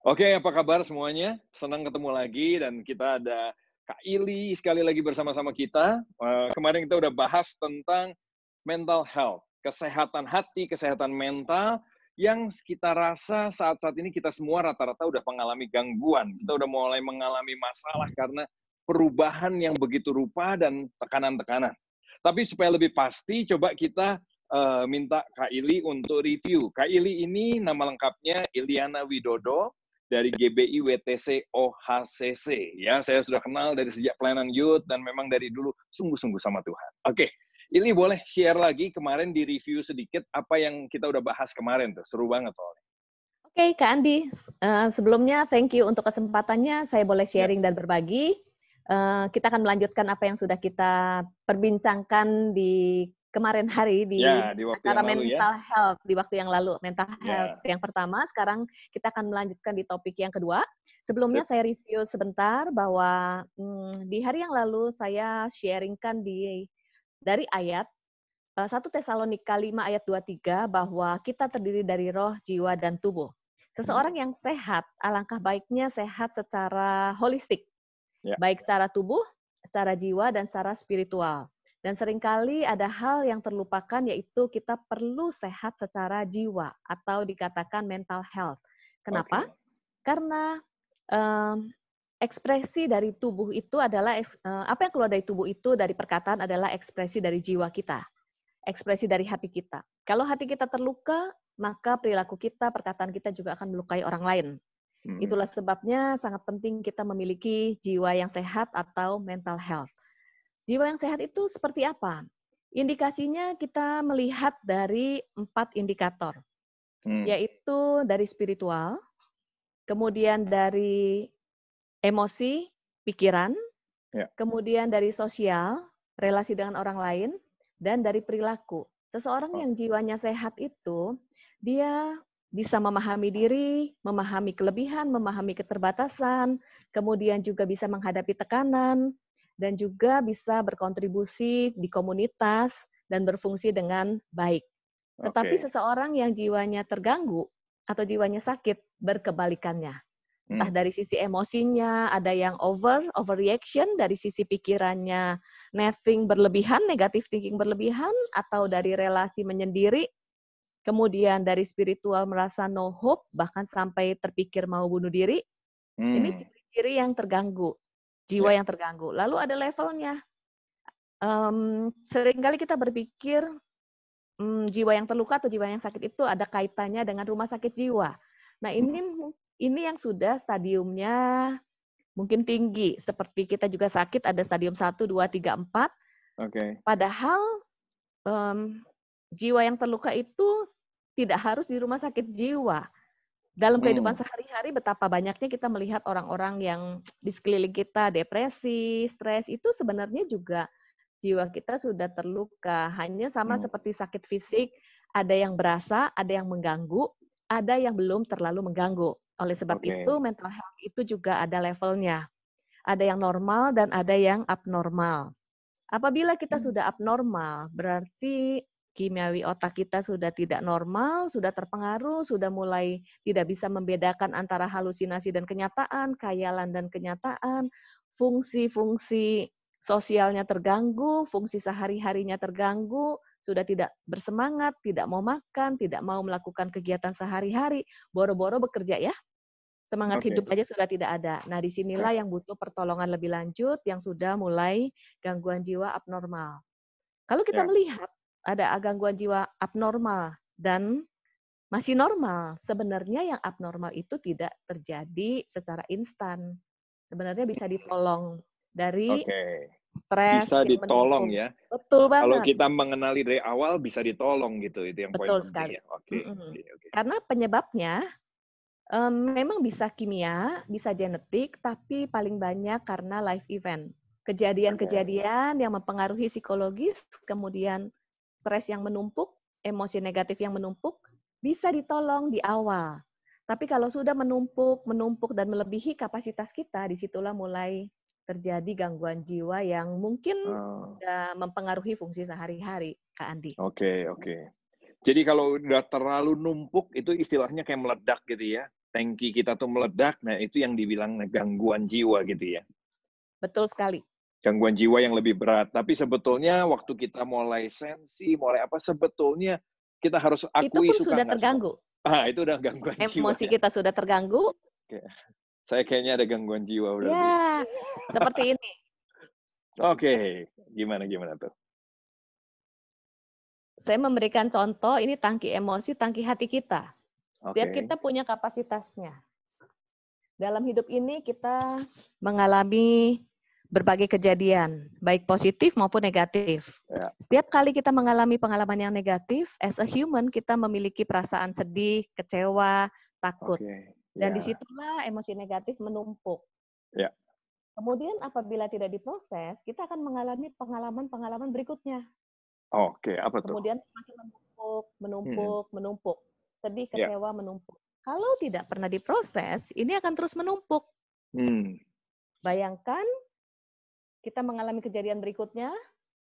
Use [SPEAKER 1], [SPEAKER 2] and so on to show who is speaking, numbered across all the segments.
[SPEAKER 1] Oke, apa kabar semuanya? Senang ketemu lagi dan kita ada Kak Ili sekali lagi bersama-sama kita. Kemarin kita udah bahas tentang mental health, kesehatan hati, kesehatan mental yang kita rasa saat-saat ini kita semua rata-rata udah mengalami gangguan. Kita udah mulai mengalami masalah karena perubahan yang begitu rupa dan tekanan-tekanan. Tapi supaya lebih pasti, coba kita minta Kak Ili untuk review. Kak Ili ini nama lengkapnya Iliana Widodo dari GBI WTC OHCC. Ya, saya sudah kenal dari sejak pelayanan youth dan memang dari dulu sungguh-sungguh sama Tuhan. Oke, ini boleh share lagi kemarin di review sedikit apa yang kita udah bahas kemarin tuh. Seru banget soalnya.
[SPEAKER 2] Oke, Kak Andi, sebelumnya thank you untuk kesempatannya, saya boleh
[SPEAKER 1] Ya,
[SPEAKER 2] sharing dan berbagi. Kita akan melanjutkan apa yang sudah kita perbincangkan di kemarin hari di
[SPEAKER 1] ya di waktu
[SPEAKER 2] acara
[SPEAKER 1] yang lalu ya.
[SPEAKER 2] mental health, di waktu yang lalu, mental health
[SPEAKER 1] Ya,
[SPEAKER 2] yang pertama, sekarang kita akan melanjutkan di topik yang kedua. Sebelumnya
[SPEAKER 1] sip.
[SPEAKER 2] saya review sebentar bahwa, di hari yang lalu saya sharing-kan dari ayat 1 Tesalonika 5 ayat 23 bahwa kita terdiri dari roh, jiwa, dan tubuh. Seseorang yang sehat, alangkah baiknya sehat secara holistik,
[SPEAKER 1] Ya,
[SPEAKER 2] baik secara tubuh, secara jiwa, dan secara spiritual. Dan seringkali ada hal yang terlupakan, yaitu kita perlu sehat secara jiwa atau dikatakan mental health. Kenapa?
[SPEAKER 1] oke.
[SPEAKER 2] Karena ekspresi dari tubuh itu adalah apa yang keluar dari tubuh itu dari perkataan adalah ekspresi dari jiwa kita, ekspresi dari hati kita. Kalau hati kita terluka, maka perilaku kita, perkataan kita juga akan melukai orang lain.
[SPEAKER 1] Hmm,
[SPEAKER 2] Itulah sebabnya sangat penting kita memiliki jiwa yang sehat atau mental health. Jiwa yang sehat itu seperti apa? Indikasinya kita melihat dari 4 indikator,
[SPEAKER 1] hmm,
[SPEAKER 2] yaitu dari spiritual, kemudian dari emosi, pikiran,
[SPEAKER 1] ya,
[SPEAKER 2] kemudian dari sosial, relasi dengan orang lain, dan dari perilaku. Seseorang
[SPEAKER 1] oh,
[SPEAKER 2] yang jiwanya sehat itu, dia bisa memahami diri, memahami kelebihan, memahami keterbatasan, kemudian juga bisa menghadapi tekanan, dan juga bisa berkontribusi di komunitas dan berfungsi dengan baik. Tetapi
[SPEAKER 1] oke.
[SPEAKER 2] seseorang yang jiwanya terganggu atau jiwanya sakit, berkebalikannya. Entah
[SPEAKER 1] Hmm,
[SPEAKER 2] dari sisi emosinya, ada yang overreaction, dari sisi pikirannya nathing berlebihan, negative thinking berlebihan, atau dari relasi menyendiri, kemudian dari spiritual merasa no hope, bahkan sampai terpikir mau bunuh diri. Ini
[SPEAKER 1] hmm,
[SPEAKER 2] ciri-ciri yang terganggu, jiwa
[SPEAKER 1] ya,
[SPEAKER 2] yang terganggu. Lalu ada levelnya. Seringkali kita berpikir jiwa yang terluka atau jiwa yang sakit itu ada kaitannya dengan rumah sakit jiwa. Nah,
[SPEAKER 1] hmm,
[SPEAKER 2] ini yang sudah stadiumnya mungkin tinggi, seperti kita juga sakit ada stadium 1, 2, 3, 4.
[SPEAKER 1] oke.
[SPEAKER 2] Padahal, mmm, jiwa yang terluka itu tidak harus di rumah sakit jiwa. Dalam kehidupan
[SPEAKER 1] Hmm,
[SPEAKER 2] sehari-hari betapa banyaknya kita melihat orang-orang yang di sekeliling kita depresi, stres, itu sebenarnya juga jiwa kita sudah terluka. Hanya sama
[SPEAKER 1] hmm,
[SPEAKER 2] seperti sakit fisik, ada yang berasa, ada yang mengganggu, ada yang belum terlalu mengganggu. Oleh sebab itu,
[SPEAKER 1] oke.
[SPEAKER 2] mental health itu juga ada levelnya. Ada yang normal dan ada yang abnormal. Apabila kita
[SPEAKER 1] Hmm,
[SPEAKER 2] sudah abnormal, berarti kimiawi otak kita sudah tidak normal, sudah terpengaruh, sudah mulai tidak bisa membedakan antara halusinasi dan kenyataan, khayalan dan kenyataan, fungsi-fungsi sosialnya terganggu, fungsi sehari-harinya terganggu, sudah tidak bersemangat, tidak mau makan, tidak mau melakukan kegiatan sehari-hari, boro-boro bekerja ya, semangat
[SPEAKER 1] oke.
[SPEAKER 2] hidup aja sudah tidak ada. Nah,
[SPEAKER 1] Ya,
[SPEAKER 2] disinilah yang butuh pertolongan lebih lanjut, yang sudah mulai gangguan jiwa abnormal. Kalau kita
[SPEAKER 1] ya.
[SPEAKER 2] melihat ada gangguan jiwa abnormal dan masih normal, sebenarnya yang abnormal itu tidak terjadi secara instan. Sebenarnya bisa ditolong dari
[SPEAKER 1] Oke.
[SPEAKER 2] stres
[SPEAKER 1] Bisa
[SPEAKER 2] yang
[SPEAKER 1] ditolong
[SPEAKER 2] menumpuk.
[SPEAKER 1] ya.
[SPEAKER 2] Betul
[SPEAKER 1] Kalau
[SPEAKER 2] banget,
[SPEAKER 1] kita mengenali dari awal bisa ditolong gitu, itu yang poin
[SPEAKER 2] betul
[SPEAKER 1] penting
[SPEAKER 2] sekali.
[SPEAKER 1] ya. Oke,
[SPEAKER 2] Mhm.
[SPEAKER 1] oke, oke.
[SPEAKER 2] Karena penyebabnya memang bisa kimia, bisa genetik, tapi paling banyak karena life event.
[SPEAKER 1] Oke.
[SPEAKER 2] Kejadian-kejadian yang mempengaruhi psikologis, kemudian stres yang menumpuk, emosi negatif yang menumpuk, bisa ditolong di awal. Tapi kalau sudah menumpuk, menumpuk dan melebihi kapasitas kita, disitulah mulai terjadi gangguan jiwa yang mungkin
[SPEAKER 1] Oh,
[SPEAKER 2] sudah mempengaruhi fungsi sehari-hari, Kak Andi.
[SPEAKER 1] oke, oke. Jadi kalau udah terlalu numpuk itu istilahnya kayak meledak gitu ya? tangki kita tuh meledak, nah itu yang dibilang gangguan jiwa gitu ya.
[SPEAKER 2] Betul sekali.
[SPEAKER 1] Gangguan jiwa yang lebih berat. Tapi sebetulnya waktu kita mulai sensi, mulai apa, sebetulnya kita harus
[SPEAKER 2] Itu
[SPEAKER 1] akui
[SPEAKER 2] pun
[SPEAKER 1] suka
[SPEAKER 2] sudah
[SPEAKER 1] nggak suka.
[SPEAKER 2] terganggu.
[SPEAKER 1] Itu udah gangguan jiwa
[SPEAKER 2] Emosi
[SPEAKER 1] ya.
[SPEAKER 2] kita sudah terganggu.
[SPEAKER 1] Oke. Saya kayaknya ada gangguan jiwa berarti.
[SPEAKER 2] Ya, seperti ini.
[SPEAKER 1] Oke, gimana tuh?
[SPEAKER 2] Saya memberikan contoh, ini tangki emosi, tangki hati kita. Setiap
[SPEAKER 1] Oke.
[SPEAKER 2] kita punya kapasitasnya. Dalam hidup ini kita mengalami berbagai kejadian, baik positif maupun negatif.
[SPEAKER 1] Ya.
[SPEAKER 2] Setiap kali kita mengalami pengalaman yang negatif, as a human kita memiliki perasaan sedih, kecewa, takut.
[SPEAKER 1] Oke.
[SPEAKER 2] Dan
[SPEAKER 1] Ya.
[SPEAKER 2] disitulah emosi negatif menumpuk.
[SPEAKER 1] Ya.
[SPEAKER 2] Kemudian apabila tidak diproses, kita akan mengalami pengalaman-pengalaman berikutnya.
[SPEAKER 1] Oke, apa tuh?
[SPEAKER 2] Kemudian semakin menumpuk. Sedih,
[SPEAKER 1] Ya.
[SPEAKER 2] kecewa, menumpuk. Kalau tidak pernah diproses, ini akan terus menumpuk. Bayangkan kita mengalami kejadian berikutnya,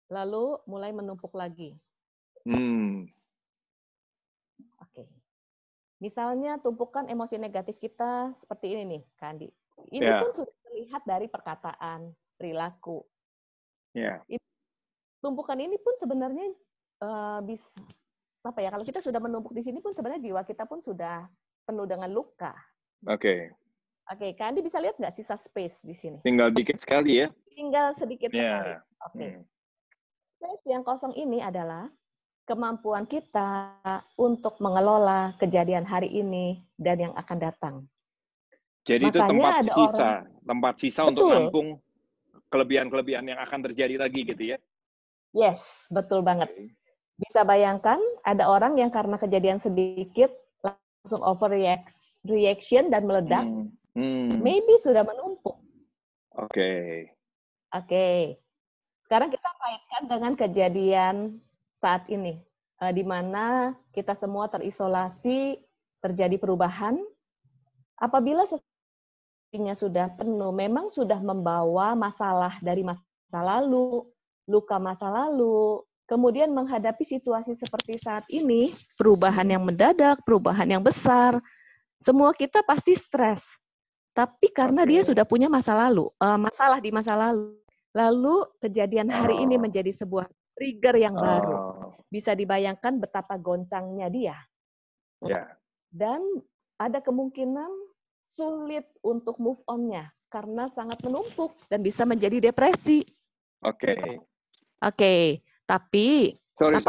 [SPEAKER 2] lalu mulai menumpuk lagi. Oke. Misalnya tumpukan emosi negatif kita seperti ini nih, Kandi. Ini pun sudah terlihat dari perkataan, perilaku. Tumpukan ini pun sebenarnya bisa apa ya? Kalau kita sudah menumpuk di sini pun sebenarnya jiwa kita pun sudah penuh dengan luka.
[SPEAKER 1] Oke,
[SPEAKER 2] Kandi bisa lihat nggak sisa space di sini?
[SPEAKER 1] Tinggal dikit sekali ya?
[SPEAKER 2] Tinggal sedikit sekali.
[SPEAKER 1] Oke.
[SPEAKER 2] Space yang kosong ini adalah kemampuan kita untuk mengelola kejadian hari ini dan yang akan datang.
[SPEAKER 1] Jadi
[SPEAKER 2] makanya
[SPEAKER 1] itu tempat sisa untuk menampung kelebihan-kelebihan yang akan terjadi lagi gitu ya?
[SPEAKER 2] Yes, betul banget. Bisa bayangkan ada orang yang karena kejadian sedikit langsung overreaction dan meledak, maybe sudah menumpuk.
[SPEAKER 1] Oke.
[SPEAKER 2] Sekarang kita kaitkan dengan kejadian saat ini, di mana kita semua terisolasi, terjadi perubahan. Apabila sesuatunya sudah penuh, memang sudah membawa masalah dari masa lalu, luka masa lalu, kemudian menghadapi situasi seperti saat ini, perubahan yang mendadak, perubahan yang besar, semua kita pasti stres. Tapi karena dia sudah punya masalah di masa lalu, lalu kejadian hari ini menjadi sebuah trigger yang baru. Bisa dibayangkan betapa goncangnya dia. Dan ada kemungkinan sulit untuk move on-nya karena sangat menumpuk dan bisa menjadi depresi. Oke, tapi
[SPEAKER 1] sorry.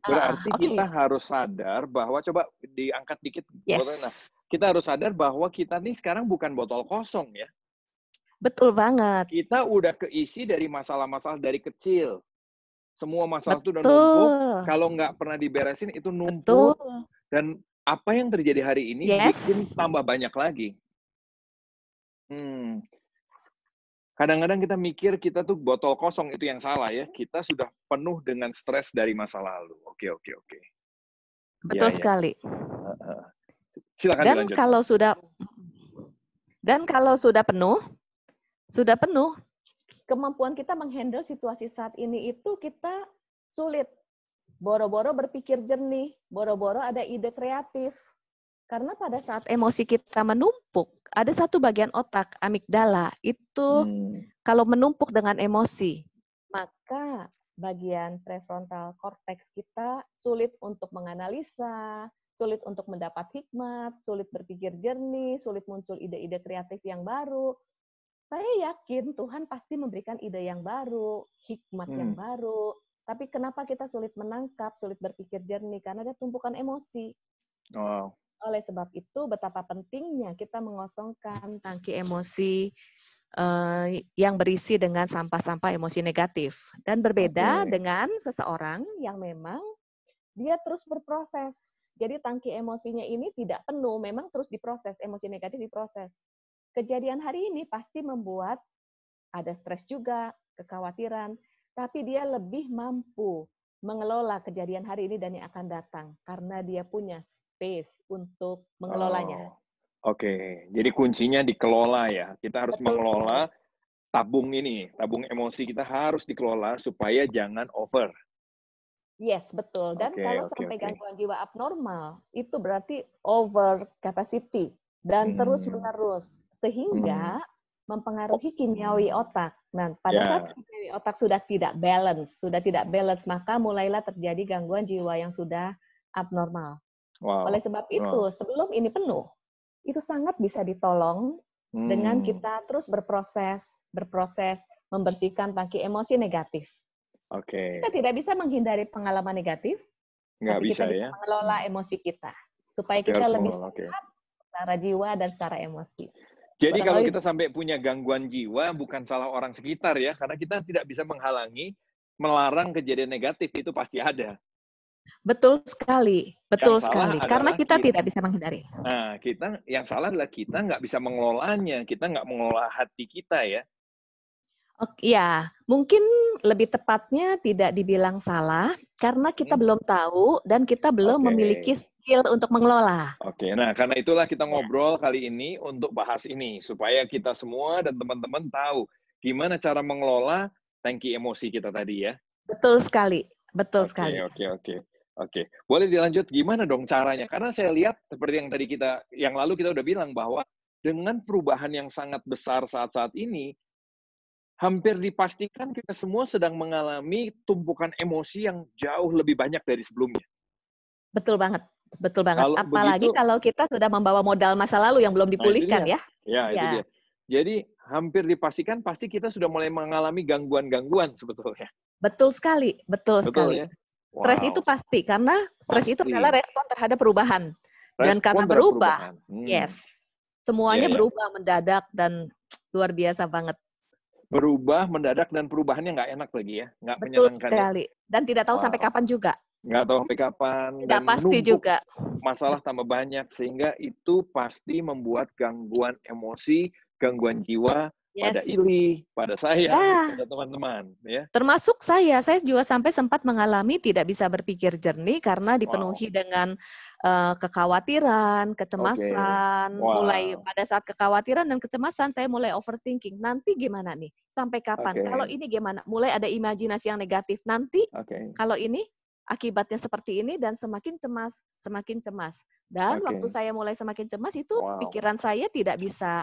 [SPEAKER 1] Berarti kita harus sadar bahwa, coba diangkat dikit. Nah, kita harus sadar bahwa kita nih sekarang bukan botol kosong ya.
[SPEAKER 2] Betul banget.
[SPEAKER 1] Kita udah keisi dari masalah-masalah dari kecil. Semua masalah itu udah numpuk. Kalau nggak pernah diberesin itu numpuk. Dan apa yang terjadi hari ini bikin tambah banyak lagi. Kadang-kadang kita mikir kita tuh botol kosong, itu yang salah ya. Kita sudah penuh dengan stres dari masa lalu. Oke.
[SPEAKER 2] Betul sekali.
[SPEAKER 1] Silakan dilanjutkan.
[SPEAKER 2] Kalau sudah penuh, kemampuan kita menghandle situasi saat ini itu kita sulit. Boro-boro berpikir jernih, boro-boro ada ide kreatif. Karena pada saat emosi kita menumpuk, ada satu bagian otak, amigdala, itu kalau menumpuk dengan emosi, maka bagian prefrontal cortex kita sulit untuk menganalisa, sulit untuk mendapat hikmat, sulit berpikir jernih, sulit muncul ide-ide kreatif yang baru. Saya yakin Tuhan pasti memberikan ide yang baru, hikmat yang baru. Tapi kenapa kita sulit menangkap, sulit berpikir jernih? Karena ada tumpukan emosi. Oleh sebab itu, betapa pentingnya kita mengosongkan tangki emosi yang berisi dengan sampah-sampah emosi negatif. Dan berbeda dengan seseorang yang memang dia terus berproses. Jadi tangki emosinya ini tidak penuh, memang terus diproses, emosi negatif diproses. Kejadian hari ini pasti membuat ada stres juga, kekhawatiran, tapi dia lebih mampu mengelola kejadian hari ini dan yang akan datang karena dia punya space untuk mengelolanya.
[SPEAKER 1] Jadi kuncinya dikelola ya. Kita harus mengelola tabung emosi kita harus dikelola supaya jangan over.
[SPEAKER 2] Yes, betul. Dan kalau sampai gangguan jiwa abnormal, itu berarti over capacity. dan terus-menerus, sehingga mempengaruhi kimiawi otak. Nah, pada saat kimiawi otak sudah tidak balance, maka mulailah terjadi gangguan jiwa yang sudah abnormal. Oleh sebab itu, sebelum ini penuh, itu sangat bisa ditolong dengan kita terus berproses, membersihkan tangki emosi negatif. Kita tidak bisa menghindari pengalaman negatif, tapi kita bisa mengelola emosi kita supaya kita lebih sehat secara jiwa dan secara emosi.
[SPEAKER 1] Jadi kalau kita sampai punya gangguan jiwa, bukan salah orang sekitar ya, karena kita tidak bisa menghalangi, melarang kejadian negatif, itu pasti ada.
[SPEAKER 2] Betul sekali, karena kita tidak bisa menghindari.
[SPEAKER 1] Nah, yang salah adalah kita nggak bisa mengelolanya, kita nggak mengelola hati kita ya.
[SPEAKER 2] Ya, mungkin lebih tepatnya tidak dibilang salah, karena kita belum tahu dan kita belum memiliki skill untuk mengelola.
[SPEAKER 1] Nah karena itulah kita ngobrol kali ini untuk bahas ini, supaya kita semua dan teman-teman tahu gimana cara mengelola tangki emosi kita tadi ya.
[SPEAKER 2] Betul sekali, betul sekali.
[SPEAKER 1] Oke. Boleh dilanjut gimana dong caranya? Karena saya lihat seperti yang lalu kita udah bilang bahwa dengan perubahan yang sangat besar saat-saat ini, hampir dipastikan kita semua sedang mengalami tumpukan emosi yang jauh lebih banyak dari sebelumnya.
[SPEAKER 2] Betul banget. Apalagi kalau kita sudah membawa modal masa lalu yang belum dipulihkan ya.
[SPEAKER 1] Itu dia. Jadi hampir dipastikan pasti kita sudah mulai mengalami gangguan-gangguan sebetulnya.
[SPEAKER 2] Betul sekali.
[SPEAKER 1] Ya?
[SPEAKER 2] Stres itu pasti, karena stres itu adalah respon terhadap perubahan. Dan karena berubah, semuanya berubah mendadak dan luar biasa banget.
[SPEAKER 1] Berubah mendadak dan perubahannya nggak enak lagi ya, nggak menyenangkan.
[SPEAKER 2] Betul sekali. Dan tidak tahu sampai kapan juga.
[SPEAKER 1] Nggak tahu sampai kapan.
[SPEAKER 2] Tidak pasti juga.
[SPEAKER 1] Masalah tambah banyak, sehingga itu pasti membuat gangguan emosi, gangguan jiwa pada Ili, pada saya, pada teman-teman. Ya.
[SPEAKER 2] Termasuk saya juga sampai sempat mengalami tidak bisa berpikir jernih karena dipenuhi dengan kekhawatiran, kecemasan. Mulai pada saat kekhawatiran dan kecemasan, saya mulai overthinking. Nanti gimana nih? Sampai kapan? Kalau ini gimana? Mulai ada imajinasi yang negatif. Nanti kalau ini akibatnya seperti ini, dan semakin cemas. Dan waktu saya mulai semakin cemas, itu pikiran saya tidak bisa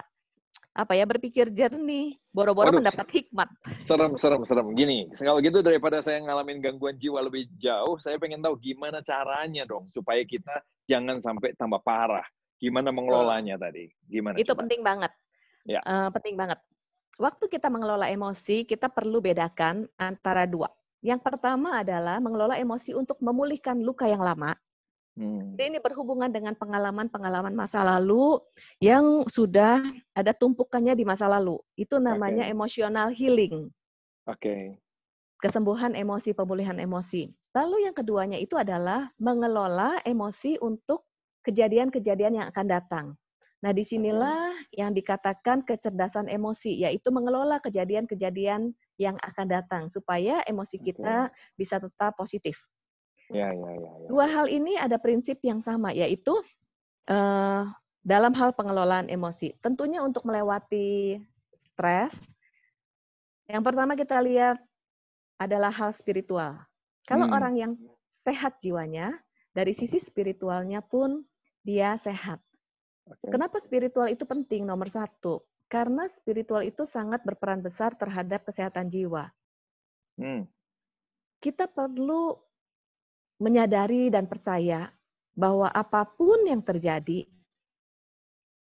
[SPEAKER 2] berpikir jernih, boro-boro mendapat hikmat.
[SPEAKER 1] Serem. Gini, kalau gitu daripada saya ngalamin gangguan jiwa lebih jauh, saya pengen tahu gimana caranya dong supaya kita jangan sampai tambah parah. Gimana mengelolanya tadi? Gimana?
[SPEAKER 2] Itu penting banget. Penting banget. Waktu kita mengelola emosi, kita perlu bedakan antara dua. Yang pertama adalah mengelola emosi untuk memulihkan luka yang lama. Ini berhubungan dengan pengalaman-pengalaman masa lalu yang sudah ada tumpukannya di masa lalu. Itu namanya emotional healing. Kesembuhan emosi, pemulihan emosi. Lalu yang keduanya itu adalah mengelola emosi untuk kejadian-kejadian yang akan datang. Nah, disinilah yang dikatakan kecerdasan emosi, yaitu mengelola kejadian-kejadian yang akan datang supaya emosi kita bisa tetap positif. Dua hal ini ada prinsip yang sama, yaitu dalam hal pengelolaan emosi. Tentunya untuk melewati stres, yang pertama kita lihat adalah hal spiritual. Kalau orang yang sehat jiwanya, dari sisi spiritualnya pun dia sehat. Kenapa spiritual itu penting? Nomor satu, karena spiritual itu sangat berperan besar terhadap kesehatan jiwa. Kita perlu menyadari dan percaya bahwa apapun yang terjadi,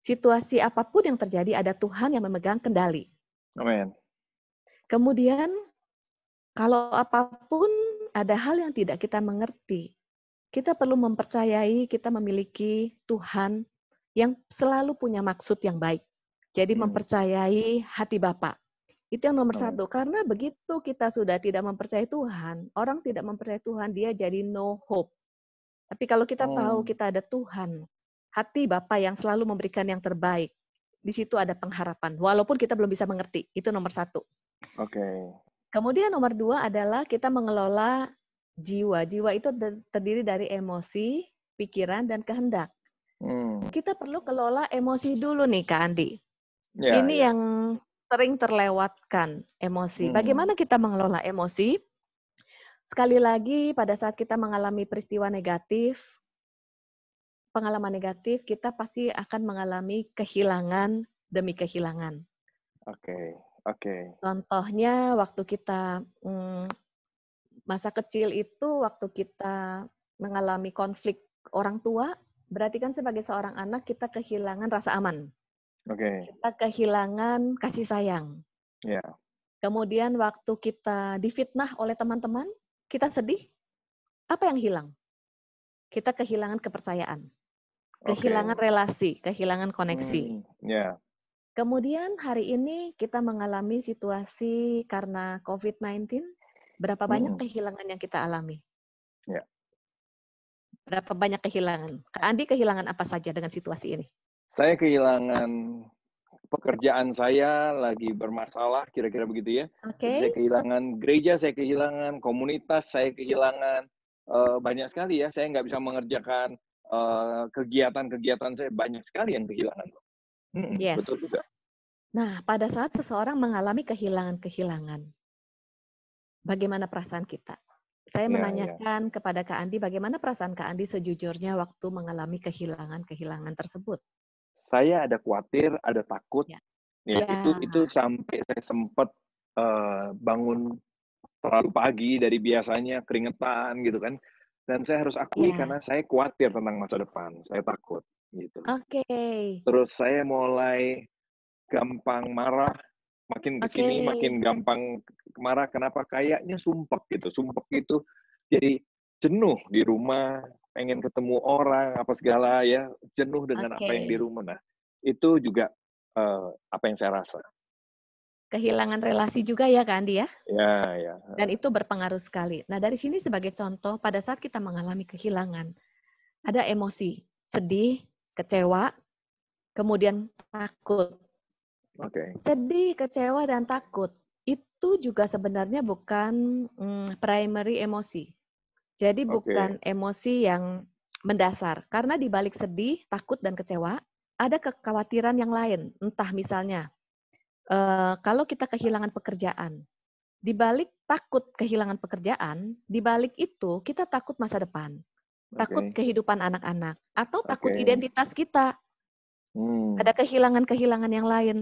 [SPEAKER 2] situasi apapun yang terjadi, ada Tuhan yang memegang kendali.
[SPEAKER 1] Amin.
[SPEAKER 2] Kemudian, kalau apapun ada hal yang tidak kita mengerti, kita perlu mempercayai kita memiliki Tuhan yang selalu punya maksud yang baik. Jadi mempercayai hati Bapa. Itu yang nomor satu. Karena begitu kita sudah tidak mempercayai Tuhan, orang tidak mempercayai Tuhan, dia jadi no hope. Tapi kalau kita tahu kita ada Tuhan, hati Bapa yang selalu memberikan yang terbaik, di situ ada pengharapan. Walaupun kita belum bisa mengerti. Itu nomor satu. Kemudian nomor dua adalah kita mengelola jiwa. Jiwa itu terdiri dari emosi, pikiran, dan kehendak. Kita perlu kelola emosi dulu nih, Kak Andi. Ini yang sering terlewatkan, emosi. Bagaimana kita mengelola emosi? Sekali lagi, pada saat kita mengalami peristiwa negatif, pengalaman negatif, kita pasti akan mengalami kehilangan demi kehilangan.
[SPEAKER 1] Oke, oke.
[SPEAKER 2] Contohnya waktu kita masa kecil itu, waktu kita mengalami konflik orang tua, berarti kan sebagai seorang anak kita kehilangan rasa aman.
[SPEAKER 1] Oke,
[SPEAKER 2] Kita kehilangan kasih sayang.
[SPEAKER 1] ya,
[SPEAKER 2] Kemudian waktu kita difitnah oleh teman-teman, kita sedih, apa yang hilang? Kita kehilangan kepercayaan,
[SPEAKER 1] oke.
[SPEAKER 2] kehilangan relasi, kehilangan koneksi.
[SPEAKER 1] Ya,
[SPEAKER 2] Kemudian hari ini kita mengalami situasi karena COVID-19, berapa banyak
[SPEAKER 1] mm,
[SPEAKER 2] kehilangan yang kita alami?
[SPEAKER 1] ya.
[SPEAKER 2] Berapa banyak kehilangan? Kak Andi kehilangan apa saja dengan situasi ini?
[SPEAKER 1] Saya kehilangan pekerjaan saya lagi bermasalah, kira-kira begitu ya. Jadi
[SPEAKER 2] Oke,
[SPEAKER 1] saya kehilangan gereja, saya kehilangan komunitas, saya kehilangan banyak sekali ya. Saya nggak bisa mengerjakan kegiatan-kegiatan saya, banyak sekali yang kehilangan.
[SPEAKER 2] yes.
[SPEAKER 1] Betul juga.
[SPEAKER 2] Nah, pada saat seseorang mengalami kehilangan-kehilangan, bagaimana perasaan kita? Saya
[SPEAKER 1] Ya, ya.
[SPEAKER 2] menanyakan kepada Kak Andi, bagaimana perasaan Kak Andi sejujurnya waktu mengalami kehilangan-kehilangan tersebut?
[SPEAKER 1] Saya ada khawatir, ada takut.
[SPEAKER 2] Ya.
[SPEAKER 1] Ya,
[SPEAKER 2] Ya,
[SPEAKER 1] itu sampai saya sempat bangun terlalu pagi dari biasanya, keringetan gitu kan. Dan saya harus akui
[SPEAKER 2] ya.
[SPEAKER 1] karena saya khawatir tentang masa depan, saya takut gitu.
[SPEAKER 2] Oke.
[SPEAKER 1] Terus saya mulai gampang marah, makin ke
[SPEAKER 2] Oke.
[SPEAKER 1] sini makin gampang marah, kenapa kayaknya sumpek gitu. Sumpek itu jadi jenuh di rumah, pengen ketemu orang, apa segala ya, jenuh dengan apa yang di
[SPEAKER 2] Oke.
[SPEAKER 1] rumah. Nah, itu juga apa yang saya rasa.
[SPEAKER 2] Kehilangan relasi juga ya Kak Andi ya?
[SPEAKER 1] Ya, ya.
[SPEAKER 2] Dan itu berpengaruh sekali. Nah, dari sini sebagai contoh, pada saat kita mengalami kehilangan, ada emosi, sedih, kecewa, kemudian takut.
[SPEAKER 1] Oke,
[SPEAKER 2] Sedih, kecewa, dan takut itu juga sebenarnya bukan primary emosi. Jadi bukan
[SPEAKER 1] oke,
[SPEAKER 2] emosi yang mendasar. Karena di balik sedih, takut, dan kecewa, ada kekhawatiran yang lain. Entah misalnya, kalau kita kehilangan pekerjaan, di balik takut kehilangan pekerjaan, di balik itu kita takut masa depan, takut
[SPEAKER 1] oke,
[SPEAKER 2] kehidupan anak-anak, atau takut
[SPEAKER 1] oke.
[SPEAKER 2] identitas kita.
[SPEAKER 1] Hmm,
[SPEAKER 2] Ada kehilangan-kehilangan yang lain.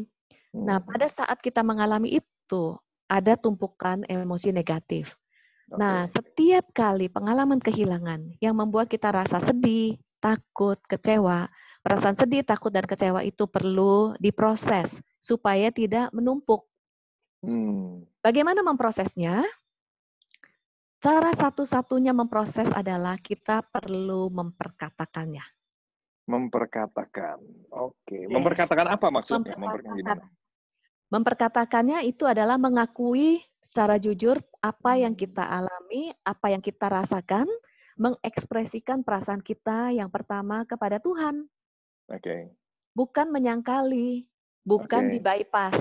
[SPEAKER 2] Nah, pada
[SPEAKER 1] hmm,
[SPEAKER 2] saat kita mengalami itu, ada tumpukan emosi negatif. Nah,
[SPEAKER 1] oke,
[SPEAKER 2] setiap kali pengalaman kehilangan yang membuat kita rasa sedih, takut, kecewa, perasaan sedih, takut, dan kecewa itu perlu diproses supaya tidak menumpuk.
[SPEAKER 1] hmm.
[SPEAKER 2] Bagaimana memprosesnya? Cara satu-satunya memproses adalah kita perlu memperkatakannya.
[SPEAKER 1] Memperkatakan, oke.
[SPEAKER 2] Yes,
[SPEAKER 1] Memperkatakan apa maksudnya? Memperkatakan
[SPEAKER 2] memperkatakan.
[SPEAKER 1] gimana?
[SPEAKER 2] Memperkatakannya itu adalah mengakui secara jujur apa yang
[SPEAKER 1] Hmm,
[SPEAKER 2] kita alami, apa yang kita rasakan, mengekspresikan perasaan kita yang pertama kepada Tuhan,
[SPEAKER 1] oke,
[SPEAKER 2] bukan menyangkali, bukan
[SPEAKER 1] oke,
[SPEAKER 2] di-bypass.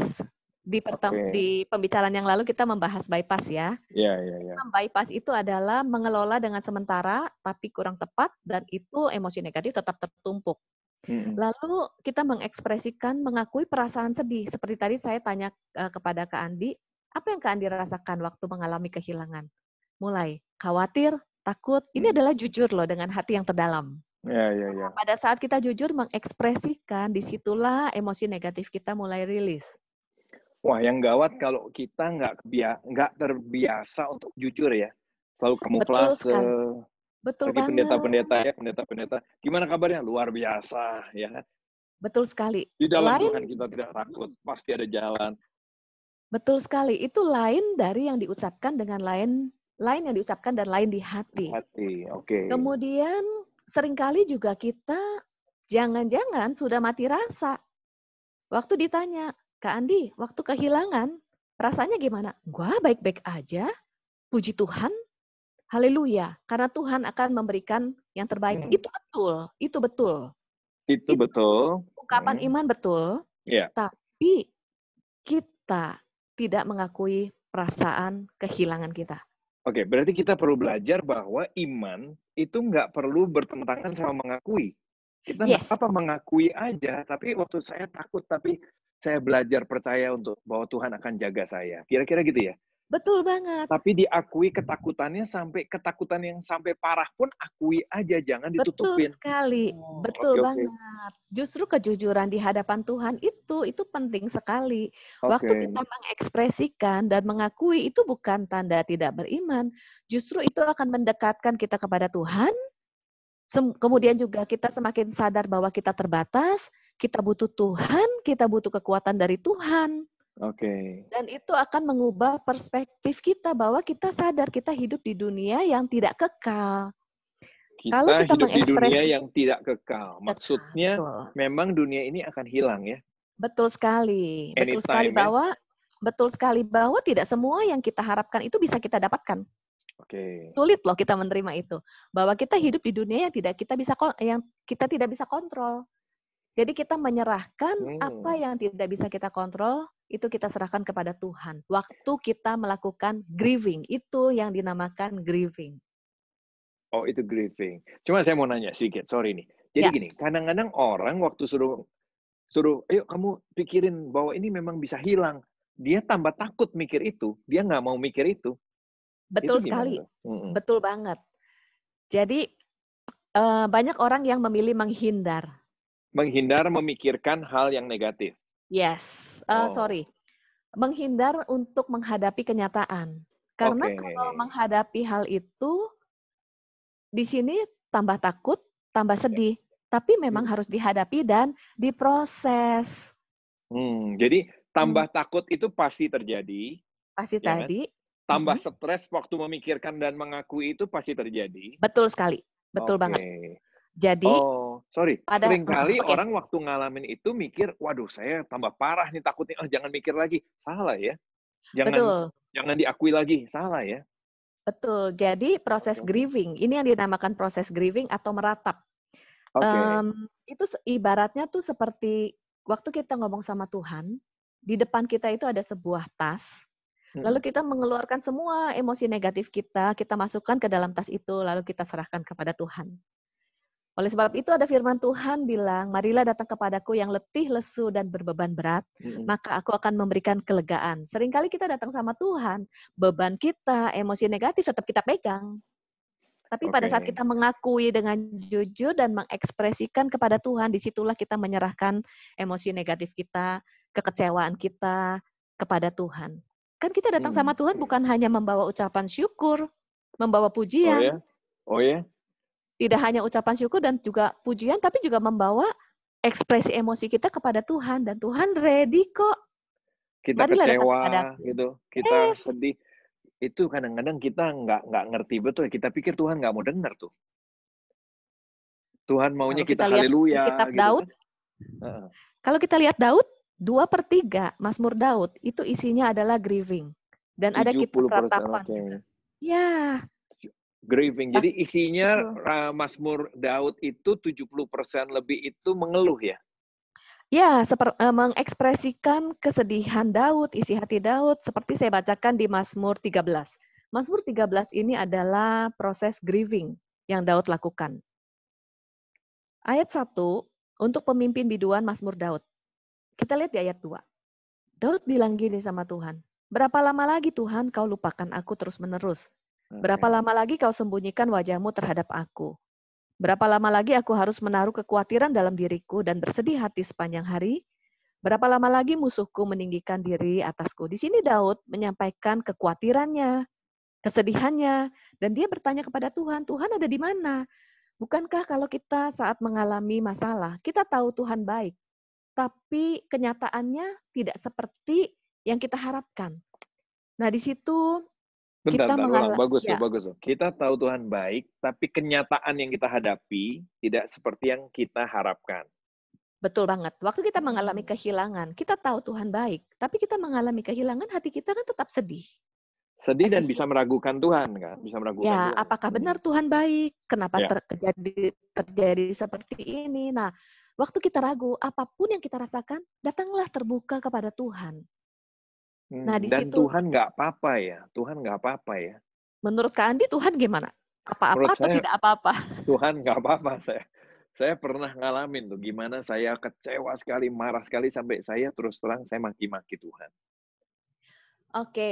[SPEAKER 1] oke.
[SPEAKER 2] Di pembicaraan yang lalu kita membahas bypass ya.
[SPEAKER 1] Ya, ya, ya.
[SPEAKER 2] Bypass itu adalah mengelola dengan sementara tapi kurang tepat dan itu emosi negatif tetap tertumpuk.
[SPEAKER 1] Hmm,
[SPEAKER 2] Lalu kita mengekspresikan, mengakui perasaan sedih. Seperti tadi saya tanya kepada Kak Andi, apa yang Kak Andi rasakan waktu mengalami kehilangan? Mulai khawatir, takut, ini
[SPEAKER 1] hmm.
[SPEAKER 2] adalah jujur loh dengan hati yang terdalam.
[SPEAKER 1] Ya, ya,
[SPEAKER 2] Nah,
[SPEAKER 1] ya.
[SPEAKER 2] pada saat kita jujur mengekspresikan, disitulah emosi negatif kita mulai rilis.
[SPEAKER 1] Wah, yang gawat kalau kita nggak terbiasa untuk jujur ya. Selalu
[SPEAKER 2] Betul
[SPEAKER 1] kamuflase,
[SPEAKER 2] sekali. Betul
[SPEAKER 1] lagi
[SPEAKER 2] banget.
[SPEAKER 1] pendeta-pendeta ya, pendeta-pendeta. Gimana kabarnya? Luar biasa, ya kan?
[SPEAKER 2] Betul sekali.
[SPEAKER 1] Di dalam
[SPEAKER 2] Lain,
[SPEAKER 1] Tuhan kita tidak takut, pasti ada jalan.
[SPEAKER 2] betul sekali. Itu lain dari yang diucapkan dengan lain yang diucapkan dan lain di hati.
[SPEAKER 1] Hati, oke.
[SPEAKER 2] Kemudian seringkali juga kita jangan-jangan sudah mati rasa. Waktu ditanya, Kak Andi, waktu kehilangan, rasanya gimana? Gua baik-baik aja, puji Tuhan, haleluya. Karena Tuhan akan memberikan yang terbaik.
[SPEAKER 1] Hmm,
[SPEAKER 2] Itu betul, itu betul.
[SPEAKER 1] itu
[SPEAKER 2] Itu
[SPEAKER 1] betul.
[SPEAKER 2] ungkapan iman betul,
[SPEAKER 1] Ya,
[SPEAKER 2] tapi kita tidak mengakui perasaan kehilangan kita.
[SPEAKER 1] oke. Berarti kita perlu belajar bahwa iman itu nggak perlu bertentangan sama mengakui. Kita nggak
[SPEAKER 2] Yes,
[SPEAKER 1] apa mengakui aja, tapi waktu saya takut, tapi saya belajar percaya untuk bahwa Tuhan akan jaga saya. Kira-kira gitu ya?
[SPEAKER 2] Betul banget.
[SPEAKER 1] Tapi diakui ketakutannya, sampai ketakutan yang sampai parah pun akui aja, jangan
[SPEAKER 2] Betul
[SPEAKER 1] ditutupin.
[SPEAKER 2] sekali,
[SPEAKER 1] Oh,
[SPEAKER 2] betul
[SPEAKER 1] oke oke.
[SPEAKER 2] banget. Justru kejujuran di hadapan Tuhan itu penting sekali. Waktu
[SPEAKER 1] Oke.
[SPEAKER 2] kita mengekspresikan dan mengakui itu bukan tanda tidak beriman, justru itu akan mendekatkan kita kepada Tuhan. Kemudian juga kita semakin sadar bahwa kita terbatas, kita butuh Tuhan, kita butuh kekuatan dari Tuhan.
[SPEAKER 1] Oke.
[SPEAKER 2] Dan itu akan mengubah perspektif kita bahwa kita sadar kita hidup di dunia yang tidak kekal. Kalau
[SPEAKER 1] Kita
[SPEAKER 2] kita
[SPEAKER 1] hidup di dunia
[SPEAKER 2] mengekspresi
[SPEAKER 1] yang tidak kekal.
[SPEAKER 2] kekal,
[SPEAKER 1] Maksudnya
[SPEAKER 2] betul.
[SPEAKER 1] memang dunia ini akan hilang ya,
[SPEAKER 2] Betul sekali.
[SPEAKER 1] anytime ya.
[SPEAKER 2] Betul sekali bahwa tidak semua yang kita harapkan itu bisa kita dapatkan.
[SPEAKER 1] Oke.
[SPEAKER 2] Sulit loh kita menerima itu. Bahwa kita hidup di dunia yang kita tidak bisa kontrol. Jadi kita menyerahkan apa yang tidak bisa kita kontrol, itu kita serahkan kepada Tuhan. Waktu kita melakukan grieving, itu yang dinamakan grieving.
[SPEAKER 1] Oh, itu grieving. Cuma saya mau nanya sedikit, sorry nih. Jadi
[SPEAKER 2] Ya,
[SPEAKER 1] gini, kadang-kadang orang waktu suruh, ayo kamu pikirin bahwa ini memang bisa hilang. Dia tambah takut mikir itu, dia nggak mau mikir itu. Itu
[SPEAKER 2] betul
[SPEAKER 1] gimana
[SPEAKER 2] sekali.
[SPEAKER 1] tuh?
[SPEAKER 2] Betul banget. Jadi banyak orang yang memilih menghindar.
[SPEAKER 1] Menghindar memikirkan hal yang negatif.
[SPEAKER 2] Yes,
[SPEAKER 1] Oh,
[SPEAKER 2] sorry. Menghindar untuk menghadapi kenyataan. Karena
[SPEAKER 1] oke.
[SPEAKER 2] kalau menghadapi hal itu, di sini tambah takut, tambah sedih. Tapi memang
[SPEAKER 1] Hmm.
[SPEAKER 2] harus dihadapi dan diproses.
[SPEAKER 1] Jadi
[SPEAKER 2] Hmm,
[SPEAKER 1] tambah takut itu pasti terjadi,
[SPEAKER 2] pasti
[SPEAKER 1] ya kan?
[SPEAKER 2] tadi.
[SPEAKER 1] Tambah
[SPEAKER 2] Mm-mm.
[SPEAKER 1] stres waktu memikirkan dan mengakui itu pasti terjadi.
[SPEAKER 2] Betul sekali, betul
[SPEAKER 1] Oke.
[SPEAKER 2] banget. Jadi
[SPEAKER 1] Oh, sorry. Seringkali
[SPEAKER 2] oke,
[SPEAKER 1] orang waktu ngalamin itu mikir, "Waduh, saya tambah parah nih takutnya. Ah, jangan mikir lagi." Salah ya. Jangan
[SPEAKER 2] betul,
[SPEAKER 1] jangan diakui lagi. Salah ya.
[SPEAKER 2] betul. Jadi proses
[SPEAKER 1] Oke oke.
[SPEAKER 2] grieving, ini yang dinamakan proses grieving atau meratap.
[SPEAKER 1] Oke.
[SPEAKER 2] Itu ibaratnya tuh seperti waktu kita ngomong sama Tuhan, di depan kita itu ada sebuah tas, lalu
[SPEAKER 1] Mhm.
[SPEAKER 2] kita mengeluarkan semua emosi negatif kita masukkan ke dalam tas itu, lalu kita serahkan kepada Tuhan. Oleh sebab itu ada firman Tuhan bilang, marilah datang kepadaku yang letih, lesu, dan berbeban berat,
[SPEAKER 1] Mhm.
[SPEAKER 2] maka aku akan memberikan kelegaan. Seringkali kita datang sama Tuhan, beban kita, emosi negatif tetap kita pegang. Tapi pada saat
[SPEAKER 1] Oke.
[SPEAKER 2] kita mengakui dengan jujur dan mengekspresikan kepada Tuhan, disitulah kita menyerahkan emosi negatif kita, kekecewaan kita kepada Tuhan. Kan kita datang sama Tuhan
[SPEAKER 1] Oke.
[SPEAKER 2] bukan hanya membawa ucapan syukur, membawa
[SPEAKER 1] Oh
[SPEAKER 2] pujian,
[SPEAKER 1] ya? Oh ya?
[SPEAKER 2] tidak hanya ucapan syukur dan juga pujian, tapi juga membawa ekspresi emosi kita kepada Tuhan. Dan Tuhan ready kok.
[SPEAKER 1] Kita
[SPEAKER 2] Marilah datang
[SPEAKER 1] kecewa
[SPEAKER 2] kepadaku.
[SPEAKER 1] gitu, kita
[SPEAKER 2] Yes.
[SPEAKER 1] sedih, itu kadang-kadang kita nggak ngerti betul, kita pikir Tuhan nggak mau dengar tuh. Tuhan maunya
[SPEAKER 2] Kalau
[SPEAKER 1] kita
[SPEAKER 2] kita lihat di
[SPEAKER 1] haleluya
[SPEAKER 2] kitab
[SPEAKER 1] gitu
[SPEAKER 2] Daud,
[SPEAKER 1] kan. Heeh.
[SPEAKER 2] kalau kita lihat Daud, 2/3 Mazmur Daud itu isinya adalah grieving. Dan ada kitab
[SPEAKER 1] 70%,
[SPEAKER 2] ratapan
[SPEAKER 1] oke.
[SPEAKER 2] juga. Ya,
[SPEAKER 1] Grieving. Jadi isinya
[SPEAKER 2] betul.
[SPEAKER 1] Mazmur Daud itu 70% lebih itu mengeluh ya?
[SPEAKER 2] Ya, mengekspresikan kesedihan Daud, isi hati Daud, seperti saya bacakan di Mazmur 13. Mazmur 13 ini adalah proses grieving yang Daud lakukan. Ayat 1, untuk pemimpin biduan Mazmur Daud. Kita lihat di ayat 2. Daud bilang gini sama Tuhan, berapa lama lagi Tuhan kau lupakan aku terus-menerus? Berapa
[SPEAKER 1] Oke.
[SPEAKER 2] lama lagi kau sembunyikan wajahmu terhadap aku? Berapa lama lagi aku harus menaruh kekhawatiran dalam diriku dan bersedih hati sepanjang hari? Berapa lama lagi musuhku meninggikan diri atasku? Di sini Daud menyampaikan kekhawatirannya, kesedihannya, dan dia bertanya kepada Tuhan, Tuhan ada di mana? Bukankah kalau kita saat mengalami masalah, kita tahu Tuhan baik, tapi kenyataannya tidak seperti yang kita harapkan. Nah, di situ
[SPEAKER 1] Bentar,
[SPEAKER 2] kita
[SPEAKER 1] bentar, ulang.
[SPEAKER 2] mengalami,
[SPEAKER 1] Bagus tuh,
[SPEAKER 2] ya,
[SPEAKER 1] bagus tuh. Kita tahu Tuhan baik, tapi kenyataan yang kita hadapi tidak seperti yang kita harapkan.
[SPEAKER 2] betul banget. Waktu kita mengalami
[SPEAKER 1] Hmm.
[SPEAKER 2] kehilangan, kita tahu Tuhan baik, tapi kita mengalami kehilangan, hati kita kan tetap sedih.
[SPEAKER 1] Sedih dan bisa
[SPEAKER 2] Kasihan.
[SPEAKER 1] meragukan Tuhan kan? Bisa meragukan
[SPEAKER 2] Ya,
[SPEAKER 1] Tuhan.
[SPEAKER 2] apakah benar Tuhan baik? Kenapa
[SPEAKER 1] Ya.
[SPEAKER 2] terjadi seperti ini? Nah, waktu kita ragu, apapun yang kita rasakan, datanglah terbuka kepada Tuhan. Nah, di
[SPEAKER 1] Dan
[SPEAKER 2] situ
[SPEAKER 1] Tuhan nggak apa-apa ya. Tuhan nggak apa-apa ya.
[SPEAKER 2] menurut Kak Andi Tuhan gimana?
[SPEAKER 1] Menurut
[SPEAKER 2] Apa atau
[SPEAKER 1] saya
[SPEAKER 2] tidak apa-apa?
[SPEAKER 1] Tuhan nggak apa-apa. Saya pernah ngalamin tuh gimana saya kecewa sekali, marah sekali sampai saya terus terang saya maki-maki Tuhan.
[SPEAKER 2] Oke.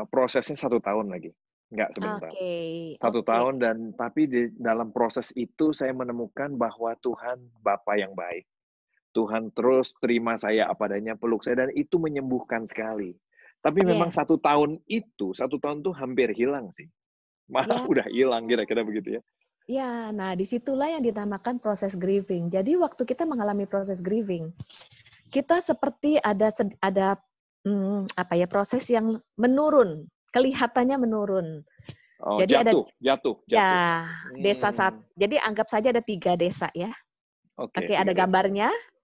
[SPEAKER 1] Prosesnya 1 tahun lagi, nggak sebentar.
[SPEAKER 2] Oke.
[SPEAKER 1] 1 tahun
[SPEAKER 2] Oke.
[SPEAKER 1] dan tapi di dalam proses itu saya menemukan bahwa Tuhan Bapa yang baik. Tuhan terus terima saya apa adanya, peluk saya, dan itu menyembuhkan sekali. Tapi memang
[SPEAKER 2] Yes.
[SPEAKER 1] 1 tahun itu, 1 tahun tuh hampir hilang sih. Malah
[SPEAKER 2] Ya.
[SPEAKER 1] udah hilang kira-kira begitu ya.
[SPEAKER 2] Ya, nah disitulah yang dinamakan proses grieving. Jadi waktu kita mengalami proses grieving, kita seperti ada apa ya, proses yang menurun, kelihatannya menurun.
[SPEAKER 1] Oh,
[SPEAKER 2] Jadi ada
[SPEAKER 1] jatuh jatuh jatuh.
[SPEAKER 2] ya
[SPEAKER 1] Mmm,
[SPEAKER 2] jadi anggap saja ada 3 desa ya.
[SPEAKER 1] oke,
[SPEAKER 2] Oke,
[SPEAKER 1] 3 desa.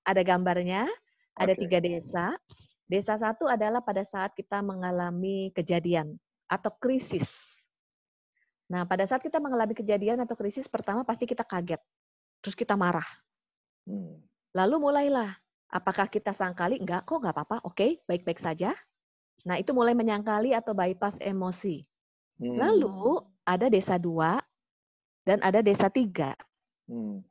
[SPEAKER 2] ada gambarnya, ada
[SPEAKER 1] Oke.
[SPEAKER 2] 3 desa. Desa satu adalah pada saat kita mengalami kejadian atau krisis. Nah, pada saat kita mengalami kejadian atau krisis, pertama pasti kita kaget, terus kita marah.
[SPEAKER 1] Mmm,
[SPEAKER 2] Lalu mulailah, apakah kita sangkali, "Enggak kok, nggak apa-apa, oke, baik-baik saja." Nah, itu mulai menyangkali atau bypass emosi.
[SPEAKER 1] mmm,
[SPEAKER 2] Lalu ada desa 2 dan ada desa 3.
[SPEAKER 1] mmm.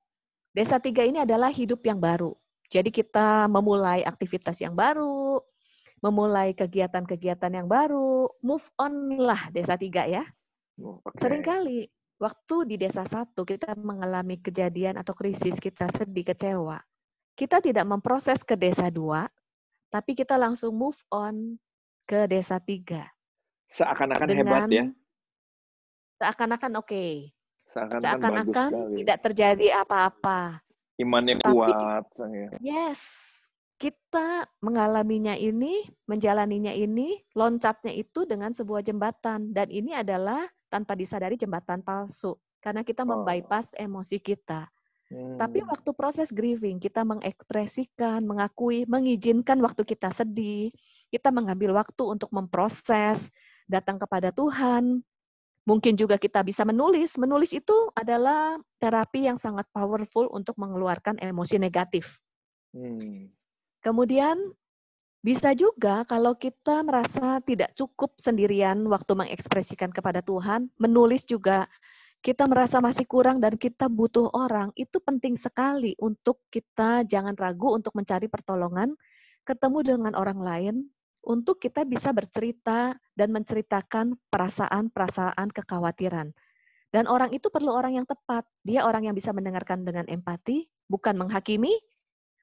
[SPEAKER 2] Desa 3 ini adalah hidup yang baru. Jadi kita memulai aktivitas yang baru, memulai kegiatan-kegiatan yang baru, move on lah desa 3 ya.
[SPEAKER 1] Oh, oke.
[SPEAKER 2] Seringkali waktu di desa 1 kita mengalami kejadian atau krisis, kita sedih, kecewa. Kita tidak memproses ke desa 2, tapi kita langsung move on ke desa 3
[SPEAKER 1] Seakan-akan hebat ya,
[SPEAKER 2] dengan seakan-akan oke,
[SPEAKER 1] seakan-akan bagus
[SPEAKER 2] seakan-akan
[SPEAKER 1] sekali.
[SPEAKER 2] tidak terjadi apa-apa.
[SPEAKER 1] Imannya
[SPEAKER 2] Tapi
[SPEAKER 1] kuat, ya.
[SPEAKER 2] yes, kita mengalaminya ini, menjalaninya ini, loncatnya itu dengan sebuah jembatan. Dan ini adalah tanpa disadari jembatan palsu. Karena kita
[SPEAKER 1] Oh,
[SPEAKER 2] membypass emosi kita. Tapi
[SPEAKER 1] mmm,
[SPEAKER 2] waktu proses grieving, kita mengekspresikan, mengakui, mengizinkan waktu kita sedih, kita mengambil waktu untuk memproses, datang kepada Tuhan. Mungkin juga kita bisa menulis. Menulis itu adalah terapi yang sangat powerful untuk mengeluarkan emosi negatif.
[SPEAKER 1] mmm,
[SPEAKER 2] Kemudian bisa juga kalau kita merasa tidak cukup sendirian waktu mengekspresikan kepada Tuhan, menulis juga kita merasa masih kurang dan kita butuh orang, itu penting sekali untuk kita jangan ragu untuk mencari pertolongan, ketemu dengan orang lain, untuk kita bisa bercerita dan menceritakan perasaan-perasaan kekhawatiran. Dan orang itu perlu orang yang tepat. Dia orang yang bisa mendengarkan dengan empati, bukan menghakimi,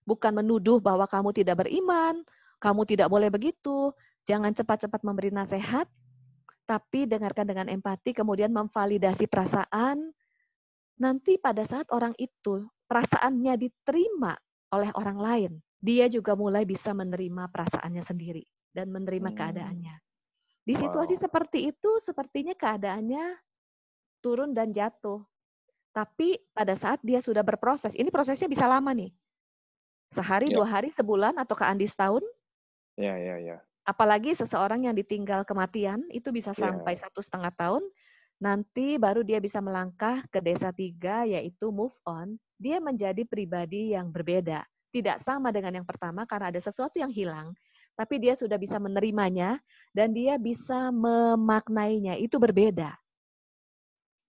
[SPEAKER 2] bukan menuduh bahwa kamu tidak beriman, kamu tidak boleh begitu, jangan cepat-cepat memberi nasihat, tapi dengarkan dengan empati, kemudian memvalidasi perasaan. Nanti pada saat orang itu perasaannya diterima oleh orang lain, dia juga mulai bisa menerima perasaannya sendiri dan menerima
[SPEAKER 1] mmm,
[SPEAKER 2] keadaannya. Di situasi
[SPEAKER 1] wow,
[SPEAKER 2] seperti itu, sepertinya keadaannya turun dan jatuh. Tapi pada saat dia sudah berproses, ini prosesnya bisa lama nih. Sehari,
[SPEAKER 1] ya,
[SPEAKER 2] 2 hari, sebulan, atau keandai setahun.
[SPEAKER 1] ya ya ya,
[SPEAKER 2] Apalagi seseorang yang ditinggal kematian, itu bisa sampai
[SPEAKER 1] ya,
[SPEAKER 2] 1,5 tahun, nanti baru dia bisa melangkah ke desa 3, yaitu move on. Dia menjadi pribadi yang berbeda. Tidak sama dengan yang pertama karena ada sesuatu yang hilang, tapi dia sudah bisa menerimanya dan dia bisa memaknainya, itu berbeda.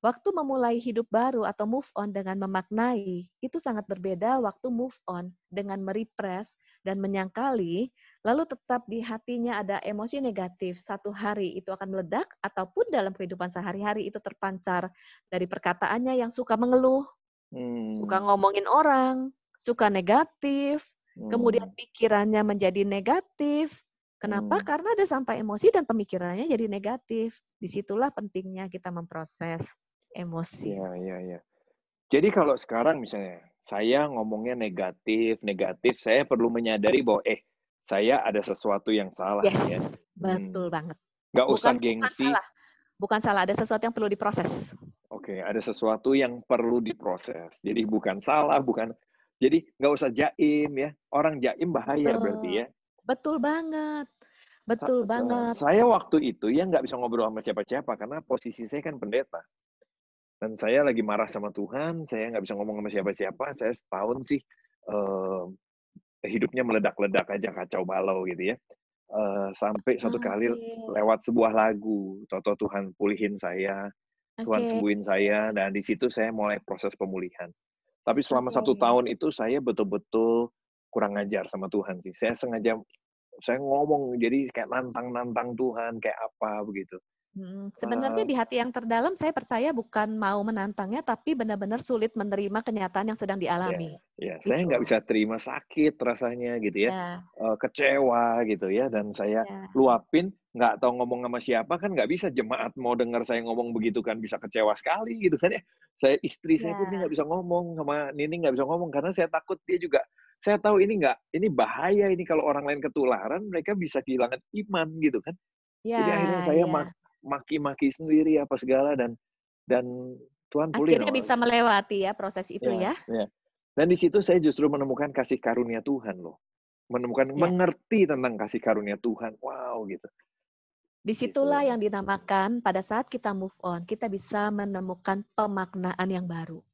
[SPEAKER 2] Waktu memulai hidup baru atau move on dengan memaknai, itu sangat berbeda waktu move on dengan merepress dan menyangkali, lalu tetap di hatinya ada emosi negatif. Satu hari itu akan meledak, ataupun dalam kehidupan sehari-hari itu terpancar dari perkataannya yang suka mengeluh, suka
[SPEAKER 1] mmm,
[SPEAKER 2] ngomongin orang, suka negatif, kemudian
[SPEAKER 1] mmm,
[SPEAKER 2] pikirannya menjadi negatif. Kenapa?
[SPEAKER 1] mmm,
[SPEAKER 2] Karena ada sampai emosi dan pemikirannya jadi negatif. Disitulah pentingnya kita memproses emosi.
[SPEAKER 1] iya iya iya. Jadi kalau sekarang misalnya, saya ngomongnya negatif negatif, saya perlu menyadari bahwa, saya ada sesuatu yang salah
[SPEAKER 2] Yes,
[SPEAKER 1] nih ya,
[SPEAKER 2] betul
[SPEAKER 1] mmm,
[SPEAKER 2] banget.
[SPEAKER 1] nggak usah
[SPEAKER 2] Bukan
[SPEAKER 1] gengsi.
[SPEAKER 2] salah, ada sesuatu yang perlu diproses.
[SPEAKER 1] Oke, ada sesuatu yang perlu diproses. Jadi bukan salah, bukan jadi nggak usah jaim ya, orang jaim bahaya berarti
[SPEAKER 2] Betul,
[SPEAKER 1] ya.
[SPEAKER 2] betul banget,
[SPEAKER 1] Sa
[SPEAKER 2] betul
[SPEAKER 1] sa
[SPEAKER 2] banget.
[SPEAKER 1] saya waktu itu ya nggak bisa ngobrol sama siapa-siapa karena posisi saya kan pendeta, dan saya lagi marah sama Tuhan, saya nggak bisa ngomong sama siapa-siapa, saya setahun sih, eee, hidupnya meledak-ledak aja, kacau balau gitu ya. Sampai suatu kali
[SPEAKER 2] Oke,
[SPEAKER 1] lewat sebuah lagu, tahu-tahu Tuhan pulihin saya, Tuhan
[SPEAKER 2] oke,
[SPEAKER 1] sembuhin saya, dan di situ saya mulai proses pemulihan. Tapi selama
[SPEAKER 2] oke.
[SPEAKER 1] 1 tahun itu saya betul-betul kurang ajar sama Tuhan sih. Saya sengaja saya ngomong jadi kayak nantang-nantang Tuhan kayak apa begitu.
[SPEAKER 2] Sebenarnya di hati yang terdalam saya percaya bukan mau menantangnya, tapi benar-benar sulit menerima kenyataan yang sedang dialami.
[SPEAKER 1] Ya, saya nggak
[SPEAKER 2] Gitu.
[SPEAKER 1] bisa terima sakit rasanya gitu ya,
[SPEAKER 2] Ya,
[SPEAKER 1] kecewa gitu ya, dan saya
[SPEAKER 2] ya,
[SPEAKER 1] luapin, nggak tahu ngomong sama siapa, kan nggak bisa jemaat mau dengar saya ngomong begitu kan, bisa kecewa sekali gitu kan ya. Istri saya pun dia
[SPEAKER 2] ya,
[SPEAKER 1] nggak bisa ngomong, sama Nini nggak bisa ngomong, karena saya takut dia juga, saya tahu ini bahaya ini kalau orang lain ketularan, mereka bisa kehilangan iman gitu kan.
[SPEAKER 2] ya,
[SPEAKER 1] Jadi akhirnya saya
[SPEAKER 2] ya.
[SPEAKER 1] maki-maki sendiri apa segala dan Tuhan pulih
[SPEAKER 2] Akhirnya
[SPEAKER 1] no.
[SPEAKER 2] bisa melewati ya proses itu
[SPEAKER 1] Ya,
[SPEAKER 2] ya.
[SPEAKER 1] ya. Dan di situ saya justru menemukan kasih karunia Tuhan loh.
[SPEAKER 2] Ya.
[SPEAKER 1] Mengerti tentang kasih karunia Tuhan. Wow gitu. Gitu.
[SPEAKER 2] Disitulah yang dinamakan pada saat kita move on, kita bisa menemukan pemaknaan yang baru.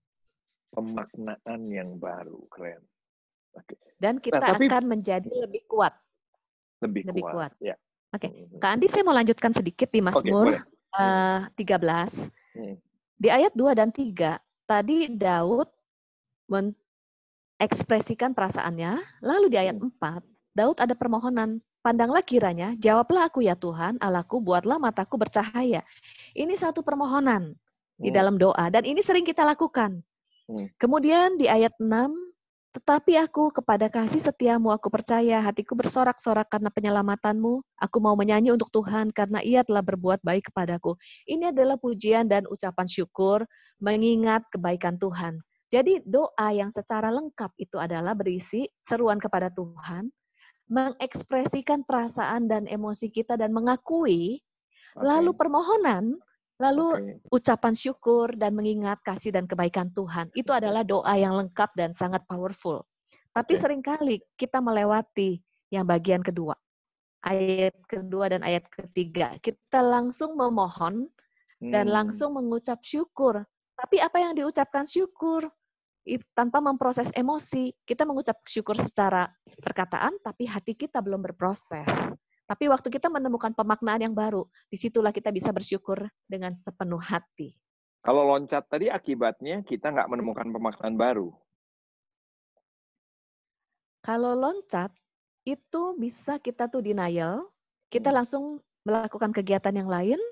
[SPEAKER 1] Pemaknaan yang baru, keren. Oke.
[SPEAKER 2] Dan
[SPEAKER 1] Nah,
[SPEAKER 2] kita
[SPEAKER 1] tapi
[SPEAKER 2] akan menjadi lebih kuat.
[SPEAKER 1] lebih
[SPEAKER 2] Lebih
[SPEAKER 1] kuat.
[SPEAKER 2] kuat.
[SPEAKER 1] Ya.
[SPEAKER 2] Oke, Kak Andi saya mau lanjutkan sedikit di
[SPEAKER 1] Oke,
[SPEAKER 2] Mazmur
[SPEAKER 1] boleh.
[SPEAKER 2] 13.
[SPEAKER 1] Hmm.
[SPEAKER 2] Di ayat 2 dan 3, tadi Daud mengekspresikan perasaannya, lalu di ayat 4, Daud ada permohonan, pandanglah kiranya, jawablah aku ya Tuhan, Allahku, buatlah mataku bercahaya. Ini satu permohonan di dalam doa, dan ini sering kita lakukan. Kemudian di ayat 6, tetapi aku kepada kasih setiamu aku percaya, hatiku bersorak-sorak karena penyelamatanmu, aku mau menyanyi untuk Tuhan karena ia telah berbuat baik kepadaku. Ini adalah pujian dan ucapan syukur mengingat kebaikan Tuhan. Jadi doa yang secara lengkap itu adalah berisi seruan kepada Tuhan, mengekspresikan perasaan dan emosi kita dan mengakui, lalu permohonan, lalu ucapan syukur dan mengingat kasih dan kebaikan Tuhan. Itu adalah doa yang lengkap dan sangat powerful. Tapi seringkali kita melewati yang bagian kedua. Ayat kedua dan ayat ketiga. Kita langsung memohon dan langsung mengucap syukur. Tapi apa yang diucapkan syukur? Tanpa memproses emosi. Kita mengucap syukur secara perkataan, tapi hati kita belum berproses. Tapi waktu kita menemukan pemaknaan yang baru, disitulah kita bisa bersyukur dengan sepenuh hati.
[SPEAKER 1] Kalau loncat tadi akibatnya kita nggak menemukan pemaknaan baru.
[SPEAKER 2] Kalau loncat, itu bisa kita tuh denial, kita langsung melakukan kegiatan yang lain,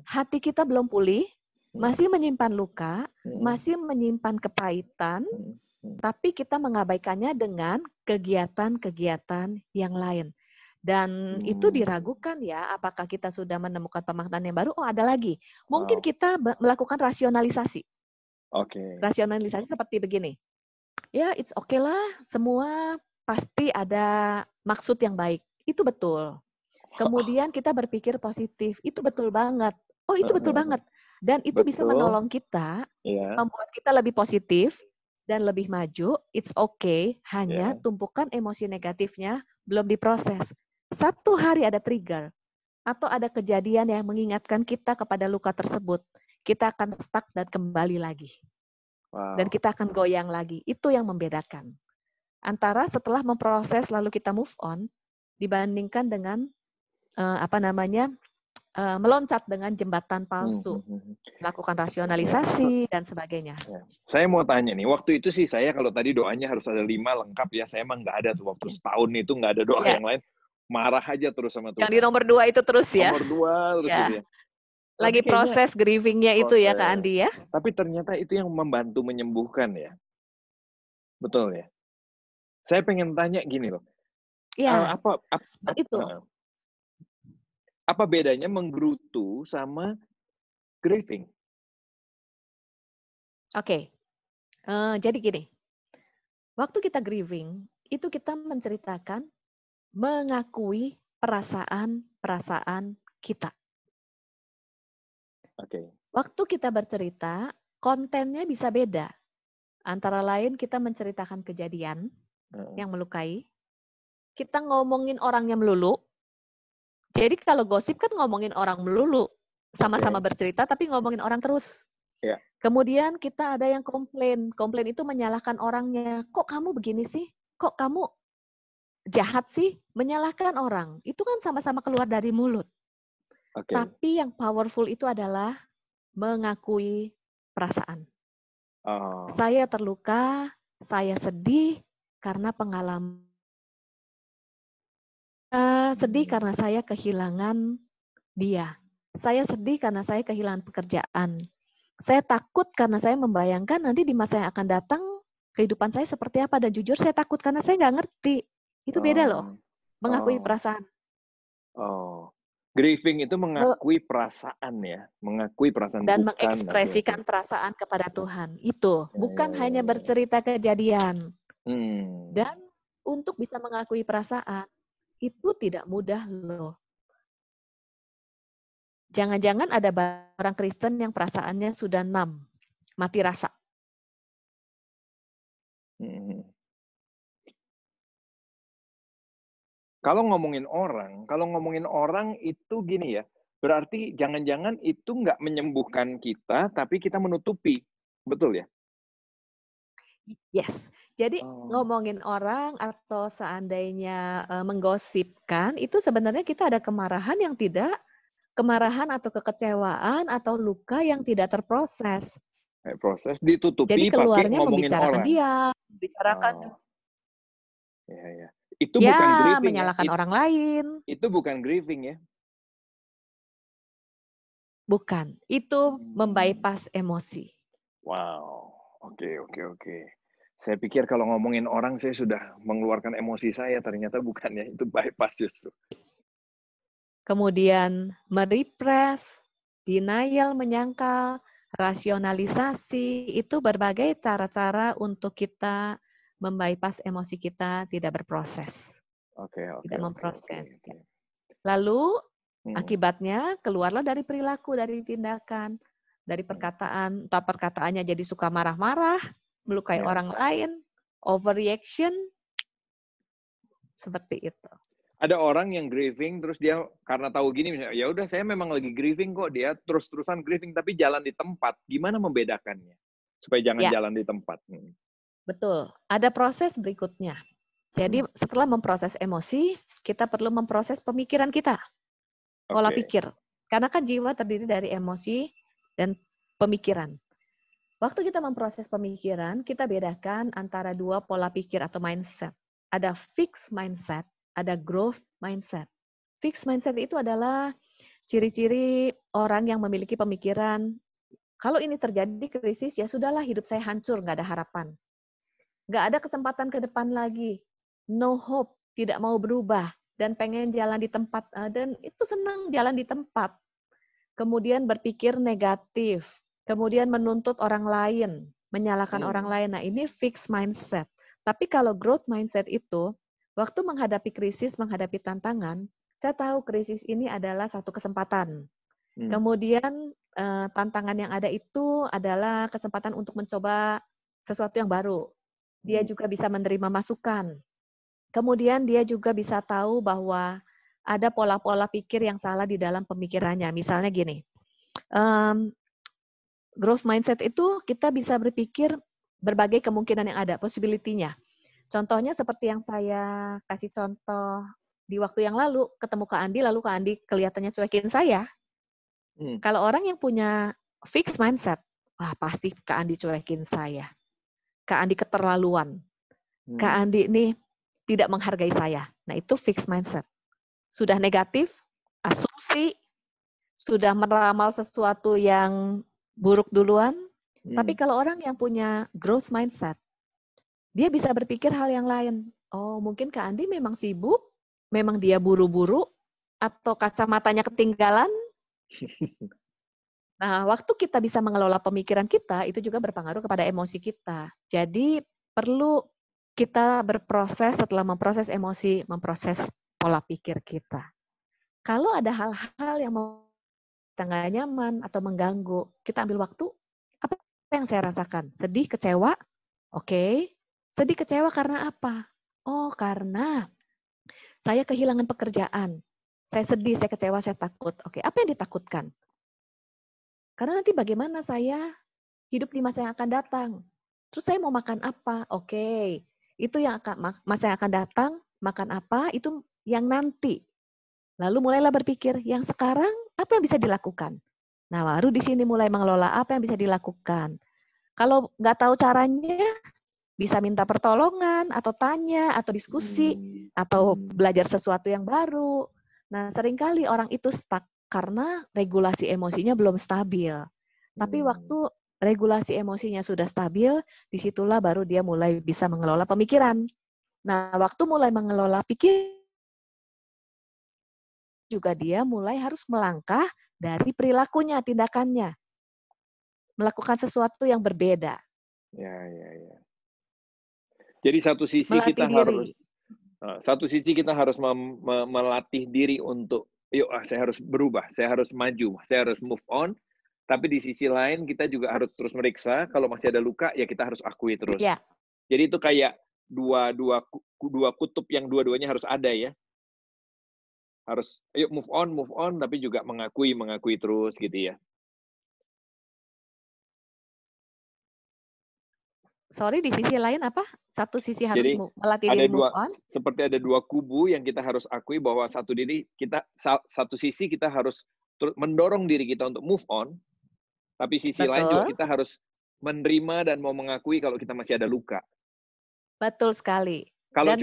[SPEAKER 2] hati kita belum pulih, masih menyimpan luka, masih menyimpan kepahitan, tapi kita mengabaikannya dengan kegiatan-kegiatan yang lain. Dan itu diragukan ya, apakah kita sudah menemukan pemaknaan yang baru? Oh, ada lagi. Mungkin kita melakukan rasionalisasi. Rasionalisasi seperti begini. Ya, it's okay lah, semua pasti ada maksud yang baik. Itu betul. Kemudian kita berpikir positif. Itu betul banget. Oh, itu betul banget. Dan itu bisa menolong kita, membuat kita lebih positif dan lebih maju. It's okay, hanya tumpukan emosi negatifnya belum diproses. Satu hari ada trigger atau ada kejadian yang mengingatkan kita kepada luka tersebut, kita akan stuck dan kembali lagi. Dan kita akan goyang lagi. Itu yang membedakan antara setelah memproses lalu kita move on dibandingkan dengan meloncat dengan jembatan palsu, melakukan rasionalisasi dan sebagainya.
[SPEAKER 1] Saya mau tanya nih, waktu itu sih saya kalau tadi doanya harus ada 5 lengkap ya, saya emang nggak ada tuh waktu setahun itu nggak ada doa yang lain, marah aja terus sama Tuhan.
[SPEAKER 2] Yang di nomor 2 itu terus ya.
[SPEAKER 1] Nomor 2 terus gitu ya.
[SPEAKER 2] Lagi proses grieving-nya itu ya Kak Andi ya.
[SPEAKER 1] Tapi ternyata itu yang membantu menyembuhkan ya. Betul ya. Saya pengen tanya gini loh.
[SPEAKER 2] Iya.
[SPEAKER 1] Apa bedanya menggerutu sama grieving?
[SPEAKER 2] Oke. Jadi gini. Waktu kita grieving, itu kita menceritakan, mengakui perasaan-perasaan kita. Waktu kita bercerita, kontennya bisa beda. Antara lain kita menceritakan kejadian yang melukai. Kita ngomongin orangnya melulu. Jadi kalau gosip kan ngomongin orang melulu. Sama-sama bercerita tapi ngomongin orang terus. Kemudian kita ada yang komplain. Komplain itu menyalahkan orangnya. Kok kamu begini sih? Kok kamu jahat sih? Menyalahkan orang. Itu kan sama-sama keluar dari mulut. Tapi yang powerful itu adalah mengakui perasaan. Saya terluka, saya sedih karena pengalaman Saya sedih karena saya kehilangan dia. Saya sedih karena saya kehilangan pekerjaan. Saya takut karena saya membayangkan nanti di masa yang akan datang kehidupan saya seperti apa. Dan jujur saya takut karena saya nggak ngerti. Itu beda loh,
[SPEAKER 1] Oh,
[SPEAKER 2] mengakui
[SPEAKER 1] oh,
[SPEAKER 2] perasaan.
[SPEAKER 1] oh. Grieving itu mengakui perasaan ya, mengakui perasaan
[SPEAKER 2] Dan
[SPEAKER 1] bukan. Oke, oke.
[SPEAKER 2] mengekspresikan perasaan kepada Tuhan. Itu,
[SPEAKER 1] Ya, ya,
[SPEAKER 2] bukan
[SPEAKER 1] ya,
[SPEAKER 2] hanya
[SPEAKER 1] ya.
[SPEAKER 2] bercerita kejadian.
[SPEAKER 1] Hmm.
[SPEAKER 2] Dan untuk bisa mengakui perasaan, itu tidak mudah loh. Jangan-jangan ada orang Kristen yang perasaannya sudah mati rasa.
[SPEAKER 1] Hmm. Kalau ngomongin orang itu gini ya, berarti jangan-jangan itu nggak menyembuhkan kita, tapi kita menutupi. Betul ya?
[SPEAKER 2] Yes. Jadi
[SPEAKER 1] Oh,
[SPEAKER 2] ngomongin orang atau seandainya menggosipkan, itu sebenarnya kita ada kemarahan atau kekecewaan atau luka yang tidak terproses.
[SPEAKER 1] kayak proses
[SPEAKER 2] Jadi
[SPEAKER 1] ditutupi pakai
[SPEAKER 2] keluarnya
[SPEAKER 1] ngomongin
[SPEAKER 2] membicarakan
[SPEAKER 1] orang.
[SPEAKER 2] dia, membicarakan
[SPEAKER 1] Oh, ya, ya. Itu bukan
[SPEAKER 2] ya,
[SPEAKER 1] grieving ya?
[SPEAKER 2] menyalahkan orang lain.
[SPEAKER 1] Itu bukan grieving ya?
[SPEAKER 2] Bukan. Itu
[SPEAKER 1] Hmm.
[SPEAKER 2] membypass emosi.
[SPEAKER 1] Wow, oke, oke, oke. Saya pikir kalau ngomongin orang saya sudah mengeluarkan emosi saya, ternyata bukan ya, itu bypass justru.
[SPEAKER 2] Kemudian merepress, denial, menyangkal, rasionalisasi, itu berbagai cara-cara untuk kita membypass emosi kita tidak berproses,
[SPEAKER 1] Oke, oke,
[SPEAKER 2] tidak
[SPEAKER 1] oke, oke,
[SPEAKER 2] memproses.
[SPEAKER 1] oke.
[SPEAKER 2] Lalu
[SPEAKER 1] Hmm,
[SPEAKER 2] akibatnya keluarlah dari perilaku, dari tindakan, dari
[SPEAKER 1] hmm.
[SPEAKER 2] perkataan, entah perkataannya jadi suka marah-marah, melukai
[SPEAKER 1] Ya.
[SPEAKER 2] orang lain, overreaction, seperti itu.
[SPEAKER 1] Ada orang yang grieving terus dia karena tahu gini misalnya, ya udah saya memang lagi grieving kok, dia terus-terusan grieving tapi jalan di tempat. Gimana membedakannya? Supaya jangan
[SPEAKER 2] Ya,
[SPEAKER 1] jalan di tempat.
[SPEAKER 2] betul. Ada proses berikutnya.
[SPEAKER 1] Hmm.
[SPEAKER 2] Jadi setelah memproses emosi, kita perlu memproses pemikiran kita, pola
[SPEAKER 1] Oke.
[SPEAKER 2] pikir. Karena kan jiwa terdiri dari emosi dan pemikiran. Waktu kita memproses pemikiran, kita bedakan antara dua pola pikir atau mindset. Ada fixed mindset, ada growth mindset. Fixed mindset itu adalah ciri-ciri orang yang memiliki pemikiran, kalau ini terjadi krisis, ya sudahlah hidup saya hancur, nggak ada harapan. Nggak ada kesempatan ke depan lagi. No hope, tidak mau berubah, dan pengen jalan di tempat, dan itu senang jalan di tempat. Kemudian berpikir negatif, kemudian menuntut orang lain, menyalahkan orang
[SPEAKER 1] Hmm.
[SPEAKER 2] lain. Nah, ini fixed mindset. Tapi kalau growth mindset itu, waktu menghadapi krisis, menghadapi tantangan, saya tahu krisis ini adalah satu kesempatan.
[SPEAKER 1] Hmm.
[SPEAKER 2] Kemudian tantangan yang ada itu adalah kesempatan untuk mencoba sesuatu yang baru. Dia
[SPEAKER 1] Hmm.
[SPEAKER 2] juga bisa menerima masukan. Kemudian dia juga bisa tahu bahwa ada pola-pola pikir yang salah di dalam pemikirannya. Misalnya gini, growth mindset itu kita bisa berpikir berbagai kemungkinan yang ada, possibility-nya. Contohnya seperti yang saya kasih contoh di waktu yang lalu, ketemu Kak Andi, lalu Kak Andi kelihatannya cuekin saya.
[SPEAKER 1] Hmm.
[SPEAKER 2] Kalau orang yang punya fixed mindset, wah pasti Kak Andi cuekin saya. Kak Andi keterlaluan. Kak
[SPEAKER 1] Hmm.
[SPEAKER 2] Andi ini tidak menghargai saya. Nah itu fixed mindset. Sudah negatif, asumsi, sudah meramal sesuatu yang buruk duluan. Tapi
[SPEAKER 1] Hmm.
[SPEAKER 2] kalau orang yang punya growth mindset, dia bisa berpikir hal yang lain. Oh mungkin Kak Andi memang sibuk, memang dia buru-buru, atau kacamatanya ketinggalan. Nah, waktu kita bisa mengelola pemikiran kita, itu juga berpengaruh kepada emosi kita. Jadi, perlu kita berproses setelah memproses emosi, memproses pola pikir kita. Kalau ada hal-hal yang kita nggak nyaman atau mengganggu, kita ambil waktu, apa yang saya rasakan? Sedih, kecewa? Oke. Sedih, kecewa karena apa? Oh, karena saya kehilangan pekerjaan. Saya sedih, saya kecewa, saya takut. Oke, apa yang ditakutkan? Karena nanti bagaimana saya hidup di masa yang akan datang. Terus saya mau makan apa? Oke, itu yang akan masa yang akan datang, makan apa itu yang nanti. Lalu mulailah berpikir, yang sekarang apa yang bisa dilakukan? Nah, baru di sini mulai mengelola apa yang bisa dilakukan. Kalau nggak tahu caranya, bisa minta pertolongan, atau tanya, atau diskusi, atau belajar sesuatu yang baru. Nah, seringkali orang itu stuck karena regulasi emosinya belum stabil. Tapi waktu regulasi emosinya sudah stabil, disitulah baru dia mulai bisa mengelola pemikiran. Nah, waktu mulai mengelola pikir, juga dia mulai harus melangkah dari perilakunya, tindakannya. Melakukan sesuatu yang berbeda.
[SPEAKER 1] Ya. Jadi satu sisi
[SPEAKER 2] Melatih diri.
[SPEAKER 1] kita harus melatih diri untuk, yuk saya harus berubah, saya harus maju, saya harus move on. Tapi di sisi lain kita juga harus terus meriksa, kalau masih ada luka ya kita harus akui terus.
[SPEAKER 2] Ya.
[SPEAKER 1] Jadi itu kayak dua kutub yang dua-duanya harus ada ya. Harus yuk move on, tapi juga mengakui terus gitu ya.
[SPEAKER 2] Sorry, di sisi lain apa? Satu sisi harus
[SPEAKER 1] Jadi
[SPEAKER 2] melatih diri move on.
[SPEAKER 1] Seperti ada dua kubu yang kita harus akui bahwa satu sisi kita harus mendorong diri kita untuk move on, tapi sisi lain juga kita harus menerima dan mau mengakui kalau kita masih ada luka.
[SPEAKER 2] Betul sekali.
[SPEAKER 1] Kalau
[SPEAKER 2] dan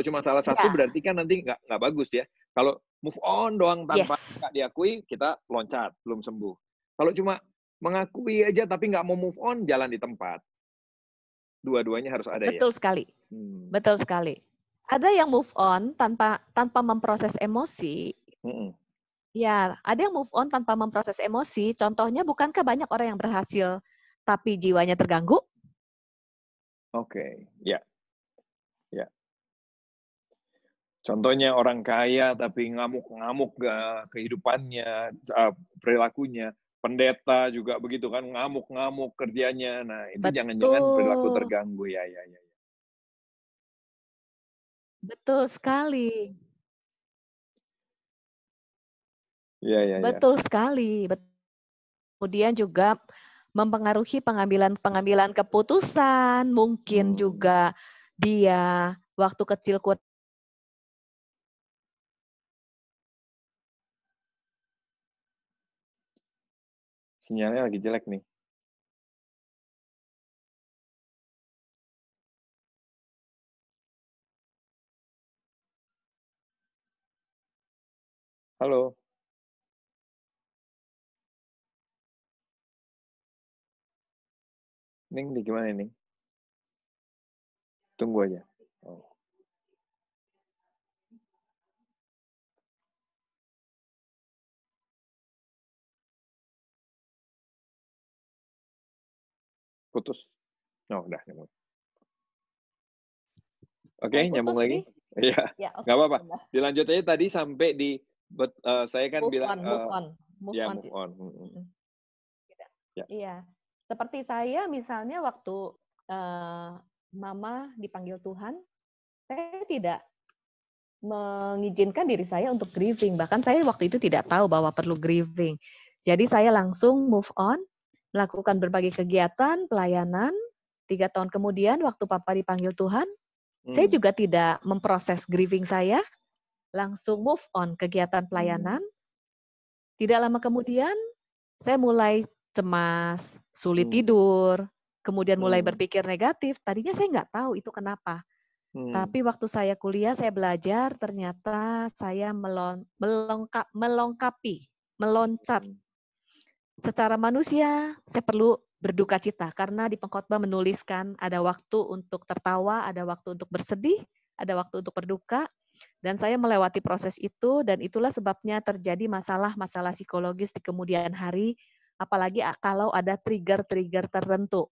[SPEAKER 1] cuma salah satu berarti kan nanti nggak bagus ya. Kalau move on doang tanpa nggak diakui, kita loncat, belum sembuh. Kalau cuma mengakui aja tapi nggak mau move on, jalan di tempat. Dua-duanya harus ada.
[SPEAKER 2] Betul
[SPEAKER 1] ya.
[SPEAKER 2] Sekali. Betul sekali. Ada yang move on tanpa memproses emosi. Ya, ada yang move on tanpa memproses emosi. Contohnya, bukankah banyak orang yang berhasil tapi jiwanya terganggu?
[SPEAKER 1] Oke, ya. Contohnya orang kaya tapi ngamuk-ngamuk kehidupannya, perilakunya. Pendeta juga begitu kan, ngamuk-ngamuk kerjanya. Nah, itu jangan-jangan perilaku terganggu ya.
[SPEAKER 2] Betul sekali.
[SPEAKER 1] Ya.
[SPEAKER 2] Betul sekali. Kemudian juga mempengaruhi pengambilan keputusan, mungkin juga dia waktu kecil
[SPEAKER 1] Sinyalnya lagi jelek nih. Halo. Ning, di gimana nih? Tunggu aja. Putus. Udah nyambung. Oke, nyambung lagi. Iya, nggak apa-apa. Dilanjut aja tadi sampai di saya kan bilang
[SPEAKER 2] move on. Iya. Seperti saya misalnya waktu Mama dipanggil Tuhan, saya tidak mengizinkan diri saya untuk grieving. Bahkan saya waktu itu tidak tahu bahwa perlu grieving. Jadi saya langsung move on, melakukan berbagai kegiatan, pelayanan. 3 tahun kemudian waktu Papa dipanggil Tuhan, saya juga tidak memproses grieving saya, langsung move on kegiatan pelayanan. Tidak lama kemudian, saya mulai cemas, sulit tidur, kemudian mulai berpikir negatif. Tadinya saya nggak tahu itu kenapa. Tapi waktu saya kuliah, saya belajar, ternyata saya meloncat. Secara manusia, saya perlu berduka cita, karena di pengkhotbah menuliskan ada waktu untuk tertawa, ada waktu untuk bersedih, ada waktu untuk berduka, dan saya melewati proses itu, dan itulah sebabnya terjadi masalah-masalah psikologis di kemudian hari, apalagi kalau ada trigger-trigger tertentu.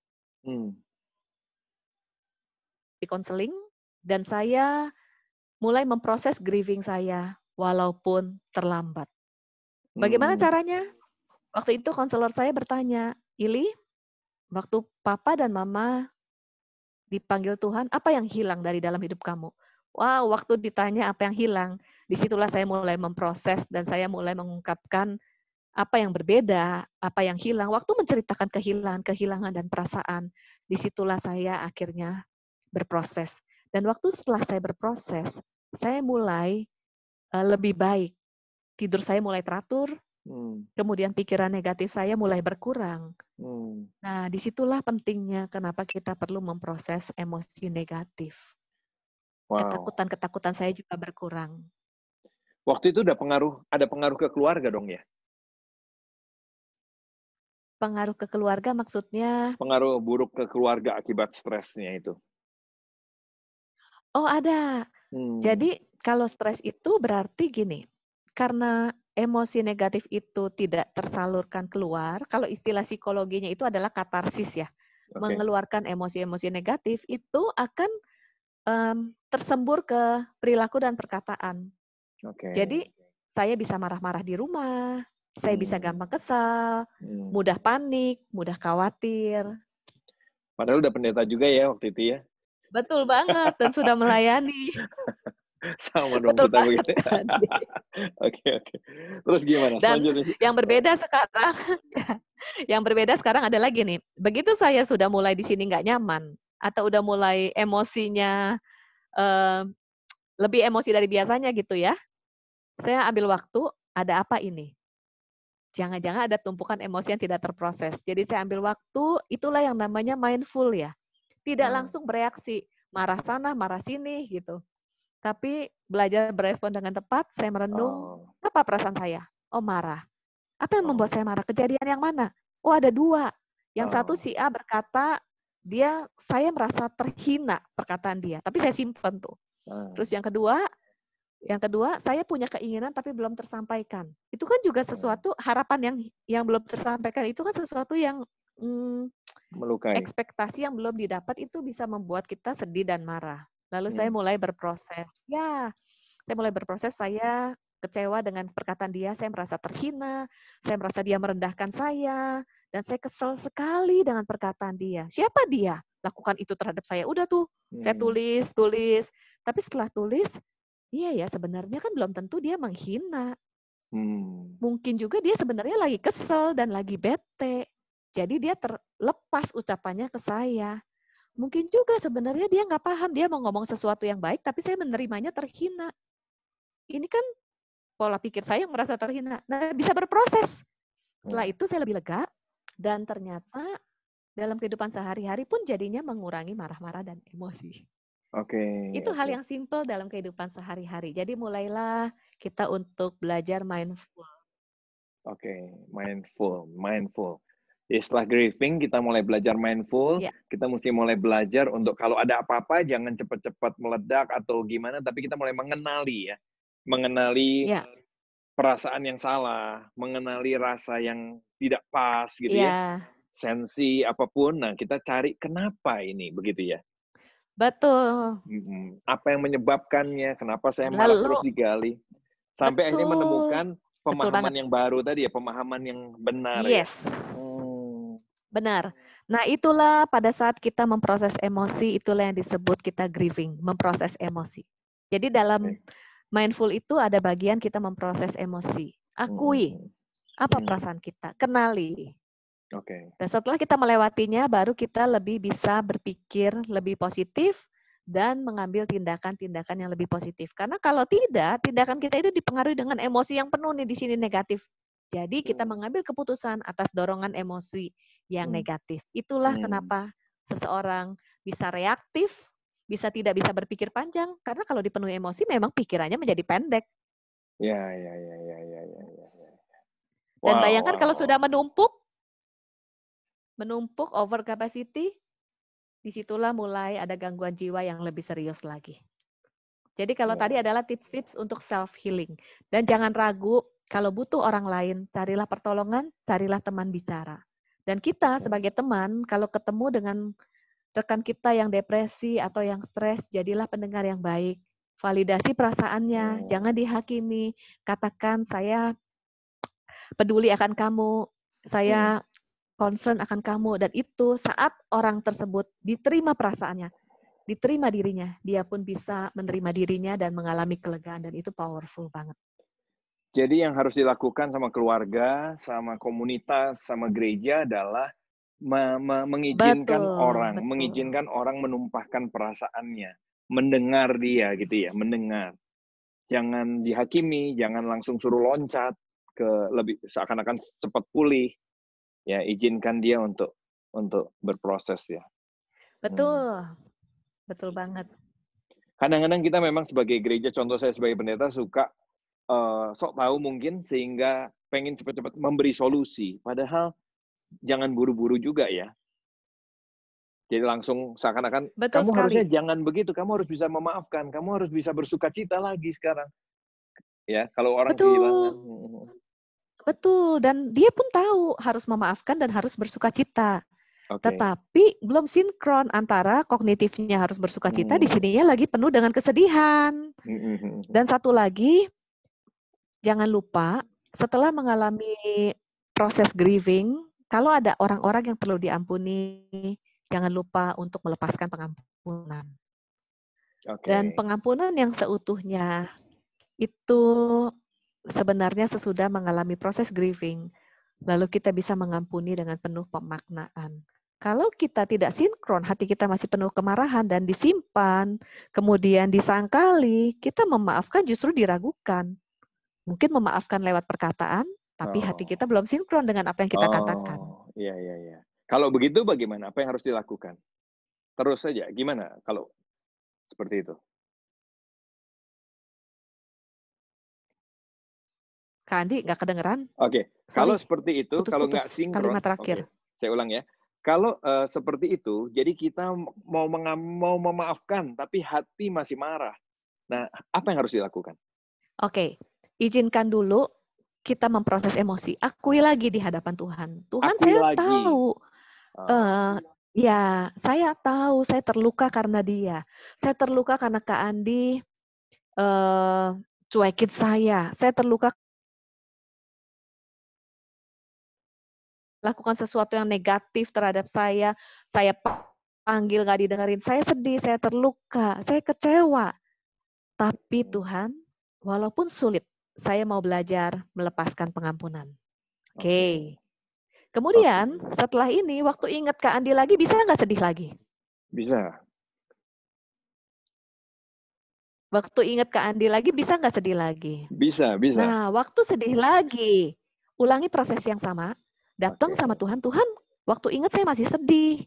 [SPEAKER 2] Di konseling, dan saya mulai memproses grieving saya, walaupun terlambat. Bagaimana caranya? Waktu itu konselor saya bertanya, Ili, waktu Papa dan Mama dipanggil Tuhan, apa yang hilang dari dalam hidup kamu? Wow, waktu ditanya apa yang hilang, disitulah saya mulai memproses dan saya mulai mengungkapkan apa yang berbeda, apa yang hilang. Waktu menceritakan kehilangan dan perasaan, disitulah saya akhirnya berproses. Dan waktu setelah saya berproses, saya mulai lebih baik. Tidur saya mulai teratur, Kemudian pikiran negatif saya mulai berkurang. Nah, disitulah pentingnya kenapa kita perlu memproses emosi negatif.
[SPEAKER 1] Wow.
[SPEAKER 2] Ketakutan-ketakutan saya juga berkurang.
[SPEAKER 1] Waktu itu ada pengaruh ke keluarga dong ya?
[SPEAKER 2] Pengaruh ke keluarga maksudnya?
[SPEAKER 1] Pengaruh buruk ke keluarga akibat stresnya itu?
[SPEAKER 2] Oh, ada.
[SPEAKER 1] Hmm.
[SPEAKER 2] Jadi kalau stres itu berarti gini, karena emosi negatif itu tidak tersalurkan keluar, kalau istilah psikologinya itu adalah katarsis ya,
[SPEAKER 1] Oke.
[SPEAKER 2] mengeluarkan emosi-emosi negatif itu akan tersembur ke perilaku dan perkataan.
[SPEAKER 1] Oke.
[SPEAKER 2] Jadi saya bisa marah-marah di rumah, saya bisa gampang kesal, mudah
[SPEAKER 1] Hmm.
[SPEAKER 2] panik, mudah khawatir.
[SPEAKER 1] Padahal udah pendeta juga ya waktu itu ya?
[SPEAKER 2] Betul banget dan sudah melayani.
[SPEAKER 1] Sama dong
[SPEAKER 2] Betul
[SPEAKER 1] kita
[SPEAKER 2] banget
[SPEAKER 1] begitu.
[SPEAKER 2] kan.
[SPEAKER 1] Oke, oke. Terus gimana
[SPEAKER 2] Dan
[SPEAKER 1] selanjutnya?
[SPEAKER 2] yang berbeda sekarang, yang berbeda sekarang adalah gini, begitu saya sudah mulai di sini nggak nyaman, atau udah mulai emosinya eh, lebih emosi dari biasanya gitu ya, saya ambil waktu, ada apa ini? Jangan-jangan ada tumpukan emosi yang tidak terproses. Jadi saya ambil waktu, itulah yang namanya mindful ya. Tidak langsung bereaksi, marah sana, marah sini gitu. Tapi belajar berespon dengan tepat, saya merenung,
[SPEAKER 1] Oh,
[SPEAKER 2] apa perasaan saya? Oh, marah. Apa yang membuat
[SPEAKER 1] oh,
[SPEAKER 2] saya marah? Kejadian yang mana? Oh, ada dua. Yang satu
[SPEAKER 1] oh,
[SPEAKER 2] si A berkata, saya merasa terhina perkataan dia, tapi saya simpen tuh. Terus yang kedua, saya punya keinginan tapi belum tersampaikan. Itu kan juga sesuatu harapan yang belum tersampaikan itu kan sesuatu yang
[SPEAKER 1] melukai.
[SPEAKER 2] ekspektasi yang belum didapat itu bisa membuat kita sedih dan marah. Lalu saya mulai berproses. Saya kecewa dengan perkataan dia, saya merasa terhina, saya merasa dia merendahkan saya, dan saya kesel sekali dengan perkataan dia. Siapa dia? Lakukan itu terhadap saya. Udah tuh, saya tulis. Tapi setelah tulis, iya ya sebenarnya kan belum tentu dia menghina. Mungkin juga dia sebenarnya lagi kesel dan lagi bete. Jadi dia terlepas ucapannya ke saya. Mungkin juga sebenarnya dia nggak paham, dia mau ngomong sesuatu yang baik, tapi saya menerimanya terhina. Ini kan pola pikir saya yang merasa terhina. Nah, bisa berproses. Setelah itu saya lebih lega, dan ternyata dalam kehidupan sehari-hari pun jadinya mengurangi marah-marah dan emosi.
[SPEAKER 1] Oke.
[SPEAKER 2] Itu hal yang simple dalam kehidupan sehari-hari. Jadi mulailah kita untuk belajar mindful.
[SPEAKER 1] Oke, mindful. Jadi setelah grieving kita mulai belajar mindful,
[SPEAKER 2] Ya,
[SPEAKER 1] kita mesti mulai belajar untuk kalau ada apa-apa jangan cepat-cepat meledak atau gimana, tapi kita mulai mengenali ya. Mengenali
[SPEAKER 2] ya,
[SPEAKER 1] perasaan yang salah, mengenali rasa yang tidak pas gitu ya.
[SPEAKER 2] ya,
[SPEAKER 1] Sensi apapun, nah kita cari kenapa ini, begitu ya.
[SPEAKER 2] betul.
[SPEAKER 1] Apa yang menyebabkannya, kenapa saya marah terus
[SPEAKER 2] Lalu
[SPEAKER 1] digali. Sampai akhirnya
[SPEAKER 2] betul,
[SPEAKER 1] menemukan
[SPEAKER 2] betul
[SPEAKER 1] pemahaman
[SPEAKER 2] banget.
[SPEAKER 1] yang baru tadi ya, pemahaman yang benar ya.
[SPEAKER 2] Yes, benar. Nah, itulah pada saat kita memproses emosi, itulah yang disebut kita grieving, memproses emosi. Jadi dalam
[SPEAKER 1] Oke.
[SPEAKER 2] mindful itu ada bagian kita memproses emosi. Akui apa perasaan kita, kenali.
[SPEAKER 1] Oke.
[SPEAKER 2] Dan setelah kita melewatinya, baru kita lebih bisa berpikir lebih positif dan mengambil tindakan-tindakan yang lebih positif. Karena kalau tidak, tindakan kita itu dipengaruhi dengan emosi yang penuh nih di sini negatif. Jadi kita mengambil keputusan atas dorongan emosi yang negatif. Itulah kenapa seseorang bisa reaktif, tidak bisa berpikir panjang. Karena kalau dipenuhi emosi, memang pikirannya menjadi pendek.
[SPEAKER 1] Ya, ya, ya, ya, ya, ya, ya.
[SPEAKER 2] Dan
[SPEAKER 1] Wow,
[SPEAKER 2] bayangkan
[SPEAKER 1] wow,
[SPEAKER 2] kalau
[SPEAKER 1] wow.
[SPEAKER 2] sudah menumpuk over capacity, disitulah mulai ada gangguan jiwa yang lebih serius lagi. Jadi kalau tadi
[SPEAKER 1] Ya.
[SPEAKER 2] adalah tips-tips untuk self-healing. Dan jangan ragu, kalau butuh orang lain, carilah pertolongan, carilah teman bicara. Dan kita sebagai teman, kalau ketemu dengan rekan kita yang depresi atau yang stres, jadilah pendengar yang baik. Validasi perasaannya, jangan dihakimi. Katakan, saya peduli akan kamu, saya concern akan kamu, dan itu saat orang tersebut diterima perasaannya, diterima dirinya, dia pun bisa menerima dirinya dan mengalami kelegaan, dan itu powerful banget.
[SPEAKER 1] Jadi yang harus dilakukan sama keluarga, sama komunitas, sama gereja adalah mengizinkan
[SPEAKER 2] Betul,
[SPEAKER 1] orang,
[SPEAKER 2] betul.
[SPEAKER 1] menumpahkan perasaannya, mendengar dia gitu ya, mendengar. Jangan dihakimi, jangan langsung suruh loncat, lebih seakan-akan cepat pulih. Ya, izinkan dia untuk berproses ya.
[SPEAKER 2] Betul. Betul banget.
[SPEAKER 1] Kadang-kadang kita memang sebagai gereja, contoh saya sebagai pendeta suka sok tahu mungkin sehingga pengen cepat-cepat memberi solusi. Padahal jangan buru-buru juga ya. Jadi langsung seakan-akan
[SPEAKER 2] Betul
[SPEAKER 1] kamu harusnya
[SPEAKER 2] sekali.
[SPEAKER 1] jangan begitu, kamu harus bisa memaafkan, kamu harus bisa bersukacita lagi sekarang. Ya, kalau orang kehilangan.
[SPEAKER 2] Betul. Betul, dan dia pun tahu harus memaafkan dan harus bersukacita.
[SPEAKER 1] Oke.
[SPEAKER 2] Tetapi belum sinkron antara kognitifnya harus bersukacita, di sininya lagi penuh dengan kesedihan. Dan satu lagi, jangan lupa setelah mengalami proses grieving, kalau ada orang-orang yang perlu diampuni, jangan lupa untuk melepaskan pengampunan. Dan pengampunan yang seutuhnya itu sebenarnya sesudah mengalami proses grieving, lalu kita bisa mengampuni dengan penuh pemaknaan. Kalau kita tidak sinkron, hati kita masih penuh kemarahan dan disimpan, kemudian disangkali, kita memaafkan justru diragukan. Mungkin memaafkan lewat perkataan, tapi hati kita belum sinkron dengan apa yang kita katakan.
[SPEAKER 1] Iya. Kalau begitu bagaimana? Apa yang harus dilakukan? Terus saja, gimana kalau seperti itu?
[SPEAKER 2] Kak Andi, nggak kedengeran?
[SPEAKER 1] Oke, kalau seperti itu, kalau nggak
[SPEAKER 2] Putus-putus
[SPEAKER 1] sinkron,
[SPEAKER 2] kalimat terakhir.
[SPEAKER 1] Saya ulang ya. Kalau seperti itu, jadi kita mau memaafkan, tapi hati masih marah. Nah, apa yang harus dilakukan?
[SPEAKER 2] Oke, izinkan dulu kita memproses emosi. Akui lagi di hadapan Tuhan. Tuhan,
[SPEAKER 1] Akui
[SPEAKER 2] saya
[SPEAKER 1] lagi.
[SPEAKER 2] tahu. Ya, saya tahu saya terluka karena dia. Saya terluka karena Kak Andi cuekin saya. Saya terluka lakukan sesuatu yang negatif terhadap saya panggil nggak didengerin, saya sedih, saya terluka, saya kecewa. Tapi Tuhan, walaupun sulit, saya mau belajar melepaskan pengampunan. Oke. Kemudian setelah ini, waktu ingat Kak Andi lagi, bisa nggak sedih lagi?
[SPEAKER 1] Bisa.
[SPEAKER 2] Waktu ingat Kak Andi lagi, bisa nggak sedih lagi?
[SPEAKER 1] Bisa.
[SPEAKER 2] Nah, waktu sedih lagi, ulangi proses yang sama, datang sama Tuhan, Tuhan, waktu ingat saya masih sedih.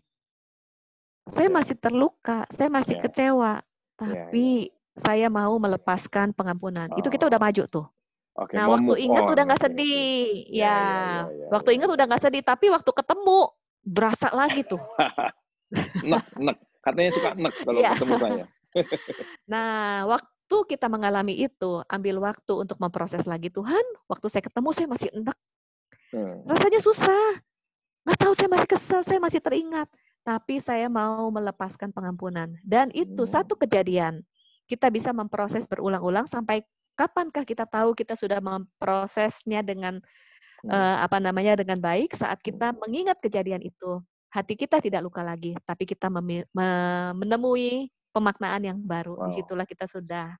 [SPEAKER 2] Saya masih terluka, saya masih kecewa, tapi saya mau melepaskan pengampunan. Itu kita udah maju tuh. Nah, waktu ingat udah nggak sedih. Ya, waktu ingat udah nggak sedih, tapi waktu ketemu, berasa lagi tuh.
[SPEAKER 1] Nek. Katanya suka nek kalau ketemu saya.
[SPEAKER 2] Nah, waktu kita mengalami itu, ambil waktu untuk memproses lagi. Tuhan, waktu saya ketemu, saya masih enek. Rasanya susah. Nggak tahu, saya masih kesel, saya masih teringat. Tapi saya mau melepaskan pengampunan. Dan itu satu kejadian. Kita bisa memproses berulang-ulang sampai kapankah kita tahu kita sudah memprosesnya dengan dengan baik saat kita mengingat kejadian itu. Hati kita tidak luka lagi, tapi kita menemui pemaknaan yang baru. Disitulah kita sudah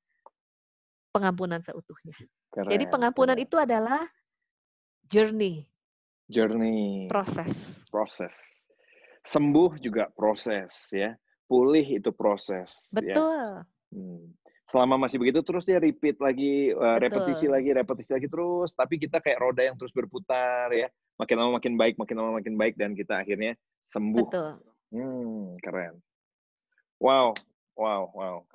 [SPEAKER 2] pengampunan seutuhnya. Jadi pengampunan itu adalah journey. Proses.
[SPEAKER 1] Sembuh juga proses ya. Pulih itu proses.
[SPEAKER 2] Betul.
[SPEAKER 1] Ya. Selama masih begitu terus dia repeat lagi, repetisi lagi terus. Tapi kita kayak roda yang terus berputar ya. Makin lama makin baik dan kita akhirnya sembuh.
[SPEAKER 2] Betul.
[SPEAKER 1] Keren. Wow,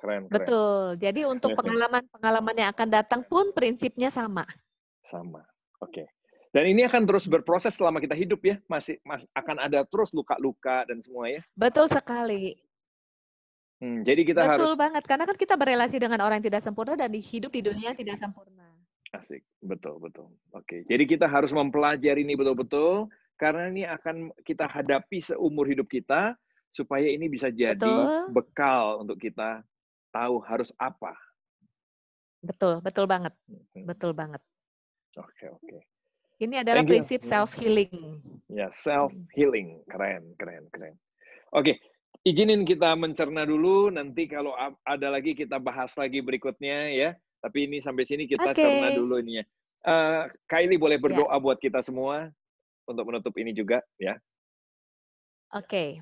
[SPEAKER 1] keren.
[SPEAKER 2] Betul. Jadi untuk pengalaman yang akan datang pun prinsipnya sama.
[SPEAKER 1] Oke. Dan ini akan terus berproses selama kita hidup ya, masih akan ada terus luka-luka dan semua ya.
[SPEAKER 2] Betul sekali.
[SPEAKER 1] Jadi kita harus.
[SPEAKER 2] Betul banget, karena kan kita berelasi dengan orang yang tidak sempurna dan hidup di dunia yang tidak sempurna.
[SPEAKER 1] Asik, betul. Oke, jadi kita harus mempelajari ini betul-betul, karena ini akan kita hadapi seumur hidup kita, supaya ini bisa jadi bekal untuk kita tahu harus apa.
[SPEAKER 2] Betul banget. Betul banget.
[SPEAKER 1] Oke.
[SPEAKER 2] Ini adalah prinsip self-healing.
[SPEAKER 1] Ya, self-healing. Keren. Oke, izinin kita mencerna dulu, nanti kalau ada lagi kita bahas lagi berikutnya ya. Tapi ini sampai sini kita cerna dulu ininya. Kylie boleh berdoa buat kita semua untuk menutup ini juga ya.
[SPEAKER 2] Oke.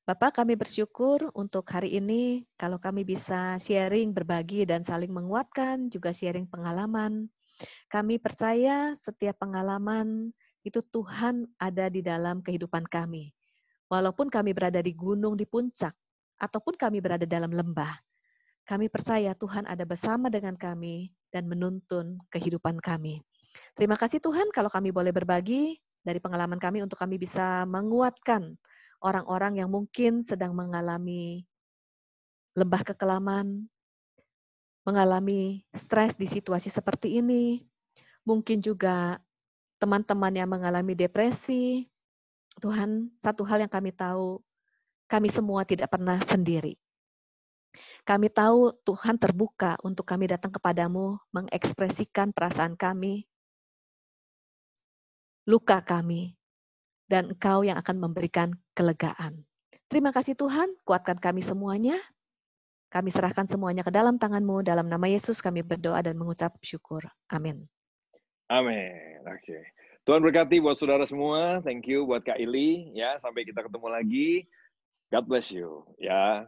[SPEAKER 2] Bapak, kami bersyukur untuk hari ini kalau kami bisa sharing, berbagi, dan saling menguatkan, juga sharing pengalaman. Kami percaya setiap pengalaman itu Tuhan ada di dalam kehidupan kami. Walaupun kami berada di gunung, di puncak, ataupun kami berada dalam lembah, kami percaya Tuhan ada bersama dengan kami dan menuntun kehidupan kami. Terima kasih Tuhan kalau kami boleh berbagi dari pengalaman kami untuk kami bisa menguatkan orang-orang yang mungkin sedang mengalami lembah kekelaman, mengalami stres di situasi seperti ini. Mungkin juga teman-teman yang mengalami depresi. Tuhan, satu hal yang kami tahu, kami semua tidak pernah sendiri. Kami tahu Tuhan terbuka untuk kami datang kepadamu, mengekspresikan perasaan kami, luka kami, dan Engkau yang akan memberikan kelegaan. Terima kasih Tuhan, kuatkan kami semuanya. Kami serahkan semuanya ke dalam tangan-Mu. Dalam nama Yesus kami berdoa dan mengucap syukur. Amin.
[SPEAKER 1] Amin. Oke. Tuhan berkati buat saudara semua. Thank you buat Kak Ili. Ya, sampai kita ketemu lagi. God bless you. Ya.